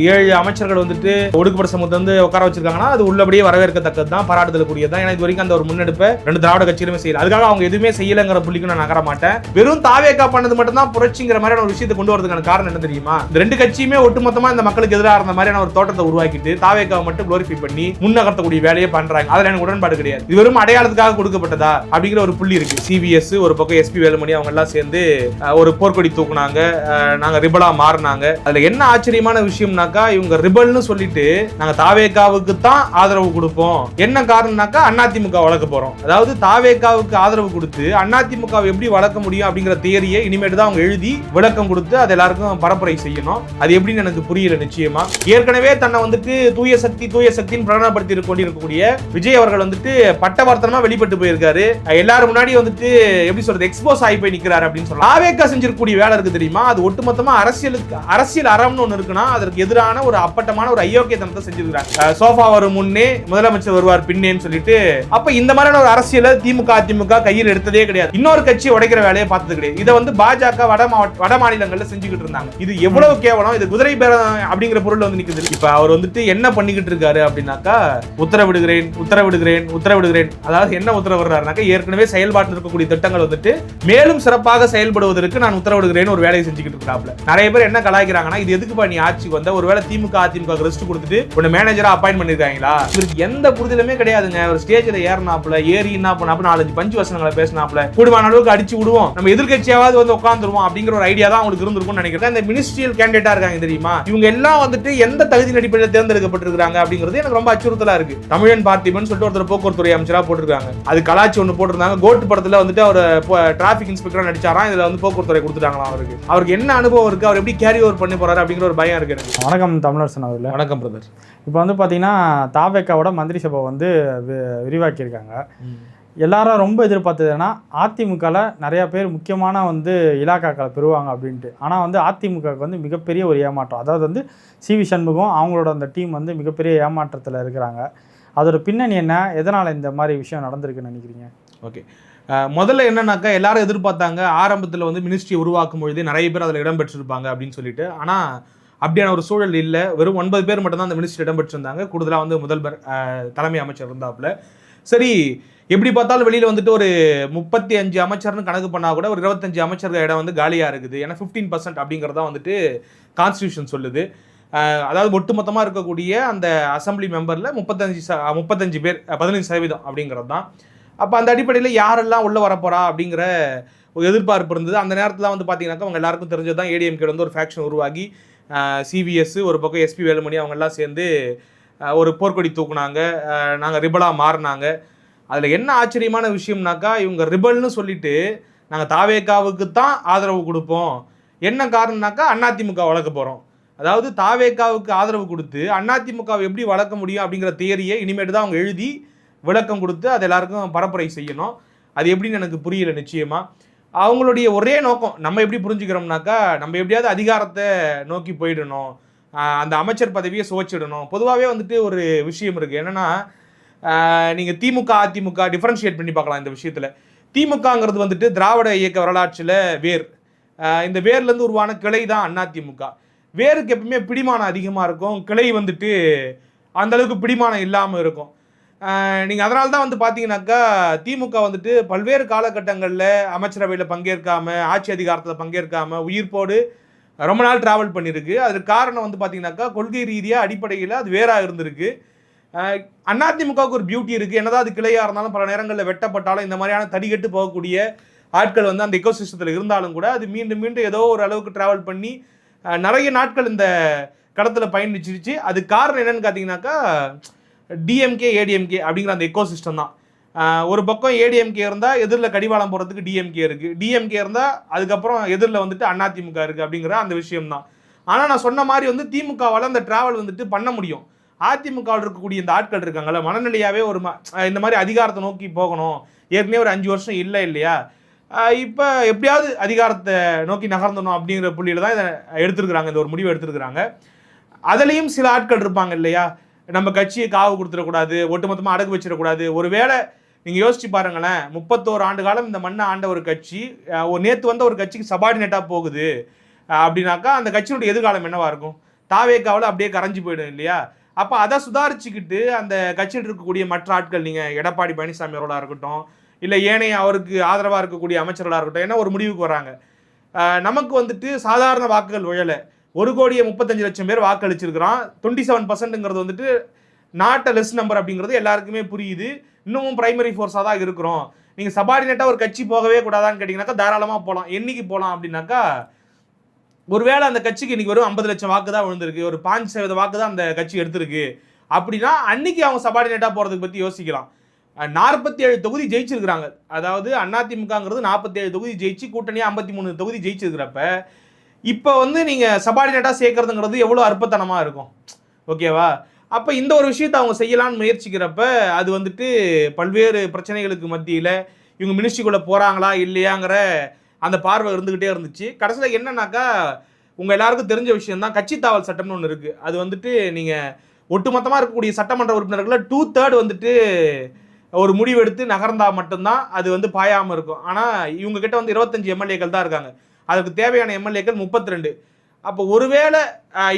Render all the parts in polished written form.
7 அமைச்சர்கள் வந்துட்டு ஒடுக்கப்பட்ட சமூகத்தை வந்து உட்கார வச்சிருக்காங்கன்னா அது உள்ளபடியே வரவேற்கத்தக்கது தான், பாராட்டுதலுக்குரியது தான். ஏன்னா இது வரைக்கும் அந்த ஒரு முன்னெடுப்பை 2 திராவிட கட்சியிலுமே செய்யல. அதுக்காக அவங்க எதுவுமே செய்யலங்கிற புள்ளிக்கு நான் நகர மாட்டேன். வெறும் தாவேகா பண்ணது மட்டும் தான் புரட்சிங்கிற மாதிரியான ஒரு விஷயத்தை கொண்டு வரதுக்கான காரணம் என்ன தெரியுமா? இந்த 2 கட்சியுமே ஒட்டுமொத்தமா இந்த மக்களுக்கு எதிராக இருந்த மாதிரியான ஒரு தோட்டத்தை உருவாக்கிட்டு தாவேகாவை மட்டும் குளோரிஃபை பண்ணி முன்னகர்த்தக்கூடிய வேலையை பண்றாங்க. அதுல எனக்கு உடன்பாடு கிடையாது. இது வெறும் அடையாளத்துக்காக கொடுக்கப்பட்டதா அப்படிங்கிற ஒரு புள்ளி இருக்கு. சிபிஎஸ் ஒரு பக்கம் எஸ்பி வேலுமணி அவங்க எல்லாம் சேர்ந்து ஒரு போர்க்கொடி தூக்குனாங்க, நாங்க ரிபலா மாறினாங்க. அதுல என்ன ஆச்சரியமான விஷயம்னாக்கா இவங்க ரிபல்னு சொல்லிட்டு நாங்க தாவேகாவுக்கு தான் ஆதரவு கொடுப்போம். என்ன காரணம்னாக்கா அதிமுக வளர்க்க போறோம். அதாவது தாவேகாவுக்கு ஆதரவு கொடுத்து அதிமுக எப்படி வளர்க்க முடியும் அப்படிங்கிற தியரியை இனிமேட்டு தான் அவங்க எழுதி விளக்கம் கொடுத்து அது எல்லாருக்கும் பரப்புரை செய்யணும். அது எப்படின்னு எனக்கு புரியல நிச்சயமா. ஏற்கனவே தன்னை வந்துட்டு தூய சக்தின்னு பிரகடனப்படுத்தி கொண்டிருக்கக்கூடிய விஜய் அவர்கள் வந்துட்டு பட்டவர்த்தனமா வெளிப்பட்டு போயிருக்காரு. எல்லாரும் முன்னாடி வந்துட்டு எப்படி சொல்றது எக்ஸ்போஸ் ஆகி போய் நிக்கிறாரு அப்படின்னு சொல்லலாம். தாவேகா செஞ்சிருக்கக்கூடிய வேலை இருக்கு தெரியுமா? அது ஒட்டுமொத்தமா அரசியல் அறம்னு ஒண்ணு இருக்குன்னா அதற்கு எதிரான ஒரு அப்பட்டமான ஒரு அயோக்கியத்தனத்தை செஞ்சிருக்காங்க. சோஃபா வரும் முன்னே முதலமைச்சர் வருவார் பின்னேன்னு சொல்லிட்டு, அப்ப இந்த மாதிரியான ஒரு அரசியலை திமுக அதிமுக கையில் எடுத்ததே கிடையாது. இன்னொரு கட்சி உடைக்கிற வேலையை பார்த்தது கிடையாது. இதை வந்து பாஜக வட மாநிலங்கள்ல செஞ்சுக்கிட்டு இருந்தாங்க. இது எவ்வளவு கேவலம்! இது குதிரை பேரம் அப்படிங்கிற பொருள் வந்து நிக்குது. இப்ப அவர் வந்துட்டு என்ன பண்ணிக்கிட்டு இருக்காரு அப்படின்னாக்கா உத்தரவிடுகிறேன். அதாவது என்ன உத்தரவிடுறாருனாக்கா ஏற்கனவே செயல்பாட்டில் இருக்கக்கூடிய திட்டங்கள் வந்துட்டு மேலும் சிறப்பாக செயல்படுவதற்கு நான் உத்தரவிடுகிறேன் ஒரு வேலையை செஞ்சுக்கிட்டு இருக்காப்ல. நிறைய பேர் என்ன கலாய்க்கிறாங்கன்னா இது எதுக்கு நீ ஆட்சிக்கு வந்த, ஒருவேளை திமுக அதிமுக ரெஸ்ட் கொடுத்துட்டு உன்னை மேனேஜரா அப்பாயின்ட் பண்ணிருக்காங்களா? இவருக்கு எந்த புரிதலுமே கிடையாதுங்க. ஒரு ஸ்டேஜ்ல ஏறினாப்ல ஏறி என்ன பண்ணாப்ல 4-5 பஞ்சு வசனங்களை பேசினாப்ல கூடுமான அளவுக்கு அடிச்சு விடுவோம், நம்ம எதிர்கட்சியாவது வந்து உட்காந்துருவோம் அப்படிங்கிற ஒரு ஐடியா தான் அவங்களுக்கு இருந்திருக்கும்னு நினைக்கிறேன். இந்த மினிஸ்ட்ரியல் கேண்டிடேட்டா இருக்காங்க தெரியுமா, இவங்க எல்லாம் வந்துட்டு எந்த தகுதி அடிப்படையில் தேர்ந்தெடுக்கப்பட்டிருக்காங்க அப்படிங்கிறது எனக்கு ரொம்ப அச்சுறுத்தலா இருக்கு. தமிழன் பார்த்திபன் சொல்லிட்டு ஒருத்தர் போக்குவரத்துறை அமைச்சரா போட்டிருக்காங்க. அது கலாச்சி ஒன்று போட்டிருந்தாங்க. கோட் படத்துல வந்துட்டு அவர் டிராபிக் இன்ஸ்பெக்டரா நடிச்சாராம். இதுல வந்து போக்குவரத்துறை கொடுத்துட்டாங்களா அவருக்கு என்ன அனுபவம் இருக்கு, அவர் எப்படி கேரி ஓவர் பண்ணி போறாரு அப்படிங்கிற ஒரு பயம் இருக்கு எனக்கு. வணக்கம் தமிழரசன் அவர்களே. வணக்கம் பிரதர். இப்போ வந்து பார்த்தீங்கன்னா தாவேகாவோட மந்திரி சபை வந்து விரிவாக்கியிருக்காங்க. எல்லாரும் ரொம்ப எதிர்பார்த்ததுன்னா அதிமுகவில் நிறையா பேர் முக்கியமான வந்து இலாக்காக்களை பெறுவாங்க அப்படின்ட்டு. ஆனால் வந்து அதிமுகவுக்கு வந்து மிகப்பெரிய ஒரு ஏமாற்றம். அதாவது வந்து சிவி சண்முகம் அவங்களோட அந்த டீம் வந்து மிகப்பெரிய ஏமாற்றத்தில் இருக்கிறாங்க. அதோட பின்னணி என்ன, எதனால் இந்த மாதிரி விஷயம் நடந்திருக்குன்னு நினைக்கிறீங்க? ஓகே, முதல்ல என்னன்னாக்கா எல்லாரும் எதிர்பார்த்தாங்க ஆரம்பத்தில் வந்து மினிஸ்ட்ரி உருவாக்கும் பொழுது நிறைய பேர் அதில் இடம்பெற்றிருப்பாங்க அப்படின்னு சொல்லிட்டு. ஆனால் அப்படியான ஒரு சூழல் இல்லை. வெறும் 9 பேர் மட்டும்தான் அந்த மினிஸ்ட்ரி இடம்பெற்றிருந்தாங்க. கூடுதலாக வந்து முதல்வர் தலைமை அமைச்சர் இருந்தாப்புல. சரி, எப்படி பார்த்தாலும் வெளியில் வந்துட்டு ஒரு 35 அமைச்சர்னு கணக்கு பண்ணால் கூட ஒரு 25 அமைச்சர்கள் இடம் வந்து காலியாக இருக்குது. ஏன்னா 15% அப்படிங்கிறதான் வந்துட்டு கான்ஸ்டியூஷன் சொல்லுது. அதாவது ஒட்டுமொத்தமாக இருக்கக்கூடிய அந்த அசம்பிளி மெம்பரில் 35 பேர் 15% அப்படிங்கிறது தான். அப்போ அந்த அடிப்படையில் யாரெல்லாம் உள்ளே வரப்போறா அப்படிங்கிற ஒரு எதிர்பார்ப்பு இருந்தது. அந்த நேரத்தில் வந்து பார்த்தீங்கன்னாக்கா அவங்க எல்லாருக்கும் தெரிஞ்சது தான் ஏடிஎம்கே வந்து ஒரு ஃபேக்ஷன் உருவாகி சிபிஎஸ் ஒரு பக்கம் எஸ்பி வேலுமணி அவங்க எல்லாம் சேர்ந்து ஒரு போர்க்கொடி தூக்குனாங்க, நாங்கள் ரிபலா மாறினாங்க. அதில் என்ன ஆச்சரியமான விஷயம்னாக்கா இவங்க ரிபல்னு சொல்லிட்டு நாங்கள் தாவேகாவுக்கு தான் ஆதரவு கொடுப்போம். என்ன காரணம்னாக்கா அதிமுக வளர்க்க போகிறோம். அதாவது தாவேகாவுக்கு ஆதரவு கொடுத்து அதிமுகவை எப்படி வளர்க்க முடியும் அப்படிங்கிற தியரியை இனிமேட்டு தான் அவங்க எழுதி விளக்கம் கொடுத்து அது எல்லாருக்கும் பரப்புரை செய்யணும். அது எப்படின்னு எனக்கு புரியல நிச்சயமா. அவங்களுடைய ஒரே நோக்கம் நம்ம எப்படி புரிஞ்சுக்கிறோம்னாக்கா நம்ம எப்படியாவது அதிகாரத்தை நோக்கி போயிடணும், அந்த அமைச்சர் பதவியை சுவைச்சிடணும். பொதுவாகவே வந்துட்டு ஒரு விஷயம் இருக்குது என்னென்னா, நீங்கள் திமுக அதிமுக டிஃபரன்ஷியேட் பண்ணி பார்க்கலாம் இந்த விஷயத்தில். திமுகங்கிறது வந்துட்டு திராவிட இயக்க வரலாற்றில் வேர். இந்த வேர்லேருந்து உருவான கிளை தான் அதிமுக. வேருக்கு எப்பவுமே பிடிமானம் அதிகமாக இருக்கும், கிளை வந்துட்டு அந்தளவுக்கு பிடிமானம் இல்லாமல் இருக்கும். நீங்கள் அதனால தான் வந்து பார்த்தீங்கன்னாக்கா திமுக வந்துட்டு பல்வேறு காலகட்டங்களில் அமைச்சரவையில் பங்கேற்காமல் ஆட்சி அதிகாரத்தில் பங்கேற்காமல் உயிர்ப்போடு ரொம்ப நாள் ட்ராவல் பண்ணியிருக்கு. அதுக்கு காரணம் வந்து பார்த்தீங்கன்னாக்கா கொள்கை ரீதியாக அடிப்படையில் அது வேறாக இருந்திருக்கு. அதிமுகவுக்கு ஒரு பியூட்டி இருக்குது. என்னதான் அது கிளையாக இருந்தாலும் பல நேரங்களில் வெட்டப்பட்டாலும் இந்த மாதிரியான தடிகட்டு போகக்கூடிய ஆட்கள் வந்து அந்த எக்கோசிஸ்டத்தில் இருந்தாலும் கூட அது மீண்டும் ஏதோ ஒரு அளவுக்கு ட்ராவல் பண்ணி நிறைய நாட்கள் இந்த கடத்தில் பயணிச்சிருச்சு. அது காரணம் என்னன்னு பார்த்தீங்கன்னாக்கா டிஎம்கே ஏடிஎம்கே அப்படிங்கிற அந்த எக்கோசிஸ்டம் தான். ஒரு பக்கம் ஏடிஎம்கே இருந்தால் எதிரில் கடிவாளம் போகிறதுக்கு டிஎம்கே இருக்குது, டிஎம்கே இருந்தால் அதுக்கப்புறம் எதிரில் வந்துட்டு அதிமுக இருக்குது அப்படிங்கிற அந்த விஷயம்தான். ஆனால் நான் சொன்ன மாதிரி வந்து திமுகவால் அந்த ட்ராவல் வந்துட்டு பண்ண முடியும். அதிமுகவில் இருக்கக்கூடிய இந்த ஆட்கள் இருக்காங்கல்ல மனநிலையாகவே ஒரு இந்த மாதிரி அதிகாரத்தை நோக்கி போகணும். ஏற்கனவே ஒரு 5 வருஷம் இல்லையா, இப்போ எப்படியாவது அதிகாரத்தை நோக்கி நகர்ந்தணும் அப்படிங்கிற புள்ளியில் தான் இதை எடுத்துருக்குறாங்க, இந்த ஒரு முடிவை எடுத்துருக்குறாங்க. அதுலேயும் சில ஆட்கள் இருப்பாங்க இல்லையா, நம்ம கட்சியை காவு கொடுத்துடக்கூடாது, ஒட்டுமொத்தமாக அடகு வச்சிடக்கூடாது. ஒரு வேளை நீங்கள் யோசிச்சு பாருங்களேன், 31 ஆண்டு காலம் இந்த மண்ணை ஆண்ட ஒரு கட்சி நேற்று வந்த ஒரு கட்சிக்கு சபார்டினேட்டாக போகுது அப்படின்னாக்கா அந்த கட்சியினுடைய எதிர்காலம் என்னவா இருக்கும்? தாவேக்காவில் அப்படியே கரைஞ்சு போயிடும் இல்லையா? அப்போ அதை சுதாரிச்சுக்கிட்டு அந்த கட்சியில் இருக்கக்கூடிய மற்ற ஆட்கள், நீங்கள் எடப்பாடி பழனிசாமி அவர்களாக இருக்கட்டும், இல்லை ஏனைய அவருக்கு ஆதரவாக இருக்கக்கூடிய அமைச்சர்களாக இருக்கட்டும், என்ன ஒரு முடிவுக்கு வராங்க, நமக்கு வந்துட்டு சாதாரண வாக்குகள் விழலை, 1,35,00,000 பேர் வாக்களிச்சிருக்கிறான், 27%ங்கிறது வந்துட்டு நாட் அ லெஸ் நம்பர் அப்படிங்கிறது எல்லாருக்குமே புரியுது, இன்னமும் பிரைமரி ஃபோர்ஸாக தான் இருக்கிறோம், நீங்கள் சபார்டினேட்டாக ஒரு கட்சி போகவே கூடாதான்னு கேட்டிங்கனாக்கா தாராளமாக போகலாம். என்னைக்கு போகலாம் அப்படின்னாக்கா, ஒருவேளை அந்த கட்சிக்கு இன்னைக்கு வெறும் 50 லட்சம் வாக்கு தான் விழுந்திருக்கு, ஒரு 5% வாக்கு தான் அந்த கட்சி எடுத்திருக்கு அப்படின்னா அன்னைக்கு அவங்க சபார்டினேட்டாக போகிறதுக்கு பற்றி யோசிக்கலாம். 47 தொகுதி ஜெயிச்சிருக்கிறாங்க. அதாவது அதிமுகங்கிறது 47 தொகுதி ஜெயிச்சு கூட்டணியாக 53 தொகுதி ஜெயிச்சிருக்கிறப்ப இப்போ வந்து நீங்கள் சபார்டினேட்டாக சேர்க்கறதுங்கிறது எவ்வளோ அற்பத்தனமாக இருக்கும். ஓகேவா? அப்போ இந்த ஒரு விஷயத்தை அவங்க செய்யலான்னு முயற்சிக்கிறப்ப அது வந்துட்டு பல்வேறு பிரச்சனைகளுக்கு மத்தியில் இவங்க மினிஸ்ட்ரிக்குள்ளே போகிறாங்களா இல்லையாங்கிற அந்த பார்வை இருந்துக்கிட்டே இருந்துச்சு. கடைசியில் என்னன்னாக்கா, உங்கள் எல்லாருக்கும் தெரிஞ்ச விஷயம் தான், கட்சி தாவல் சட்டம்னு ஒன்று இருக்குது. அது வந்துட்டு நீங்கள் ஒட்டுமொத்தமாக இருக்கக்கூடிய சட்டமன்ற உறுப்பினர்களில் 2/3 வந்துட்டு ஒரு முடிவெடுத்து நகர்ந்தால் மட்டும்தான் அது வந்து பாயாமல் இருக்கும். ஆனால் இவங்க கிட்ட வந்து 25 எம்எல்ஏக்கள் தான் இருக்காங்க, அதுக்கு தேவையான எம்எல்ஏக்கள் 32. அப்போ ஒருவேளை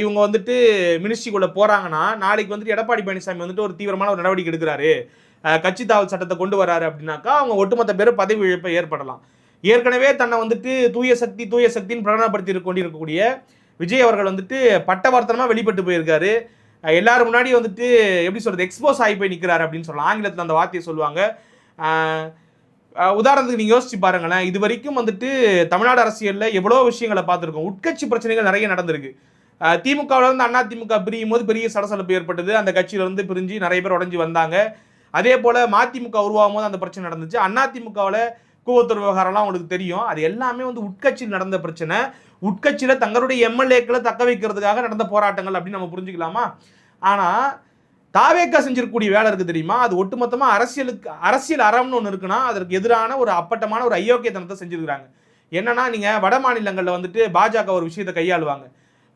இவங்க வந்துட்டு மினிஸ்ட்ரிக்குள்ளே போகிறாங்கன்னா நாளைக்கு வந்துட்டு எடப்பாடி பழனிசாமி வந்துட்டு ஒரு தீவிரமான ஒரு நடவடிக்கை எடுக்கிறாரு, கட்சி தாவல் சட்டத்தை கொண்டு வராரு அப்படின்னாக்கா அவங்க ஒட்டுமொத்த பேரும் பதவி இழப்பை ஏற்படலாம். ஏற்கனவே தன்னை வந்துட்டு தூய சக்தின்னு பிரகடனப்படுத்தி கொண்டிருக்கக்கூடிய விஜய் அவர்கள் வந்துட்டு பட்டவர்த்தனமாக வெளிப்பட்டு போயிருக்காரு. எல்லாரும் முன்னாடி வந்துட்டு எப்படி சொல்கிறது, எக்ஸ்போஸ் ஆகி போய் நிற்கிறாரு அப்படின்னு சொல்லலாம். ஆங்கிலத்தில் அந்த வார்த்தையை சொல்லுவாங்க. உதாரணத்துக்கு நீங்கள் யோசிச்சு பாருங்களேன், இது வரைக்கும் வந்துட்டு தமிழ்நாடு அரசியலில் எவ்வளோ விஷயங்களை பார்த்துருக்கோம். உட்கட்சி பிரச்சனைகள் நிறைய நடந்திருக்கு. திமுகவிலேருந்து அதிமுக பிரியும் போது பெரிய சலசலப்பு ஏற்பட்டது, அந்த கட்சியிலேருந்து பிரிஞ்சு நிறைய பேர் உடஞ்சி வந்தாங்க. அதே போல் மதிமுக உருவாகும் போது அந்த பிரச்சனை நடந்துச்சு. அதிமுகவில் கூவத்தூர் விவகாரம்லாம் உங்களுக்கு தெரியும். அது எல்லாமே வந்து உட்கட்சியில் நடந்த பிரச்சனை, உட்கட்சியில் தங்களுடைய எம்எல்ஏக்களை தக்க வைக்கிறதுக்காக நடந்த போராட்டங்கள் அப்படின்னு நம்ம புரிஞ்சுக்கலாமா? ஆனால் தாவேக்கா செஞ்சிருக்கக்கூடிய வேலை இருக்குது தெரியுமா, அது ஒட்டுமொத்தமாக அரசியல் அறம்னு ஒன்று இருக்குன்னா அதற்கு எதிரான ஒரு அப்பட்டமான ஒரு அயோக்கியத்தனத்தை செஞ்சுருக்கிறாங்க. என்னன்னா, நீங்கள் வட மாநிலங்களில் வந்துட்டு பாஜக ஒரு விஷயத்தை கையாளுவாங்க,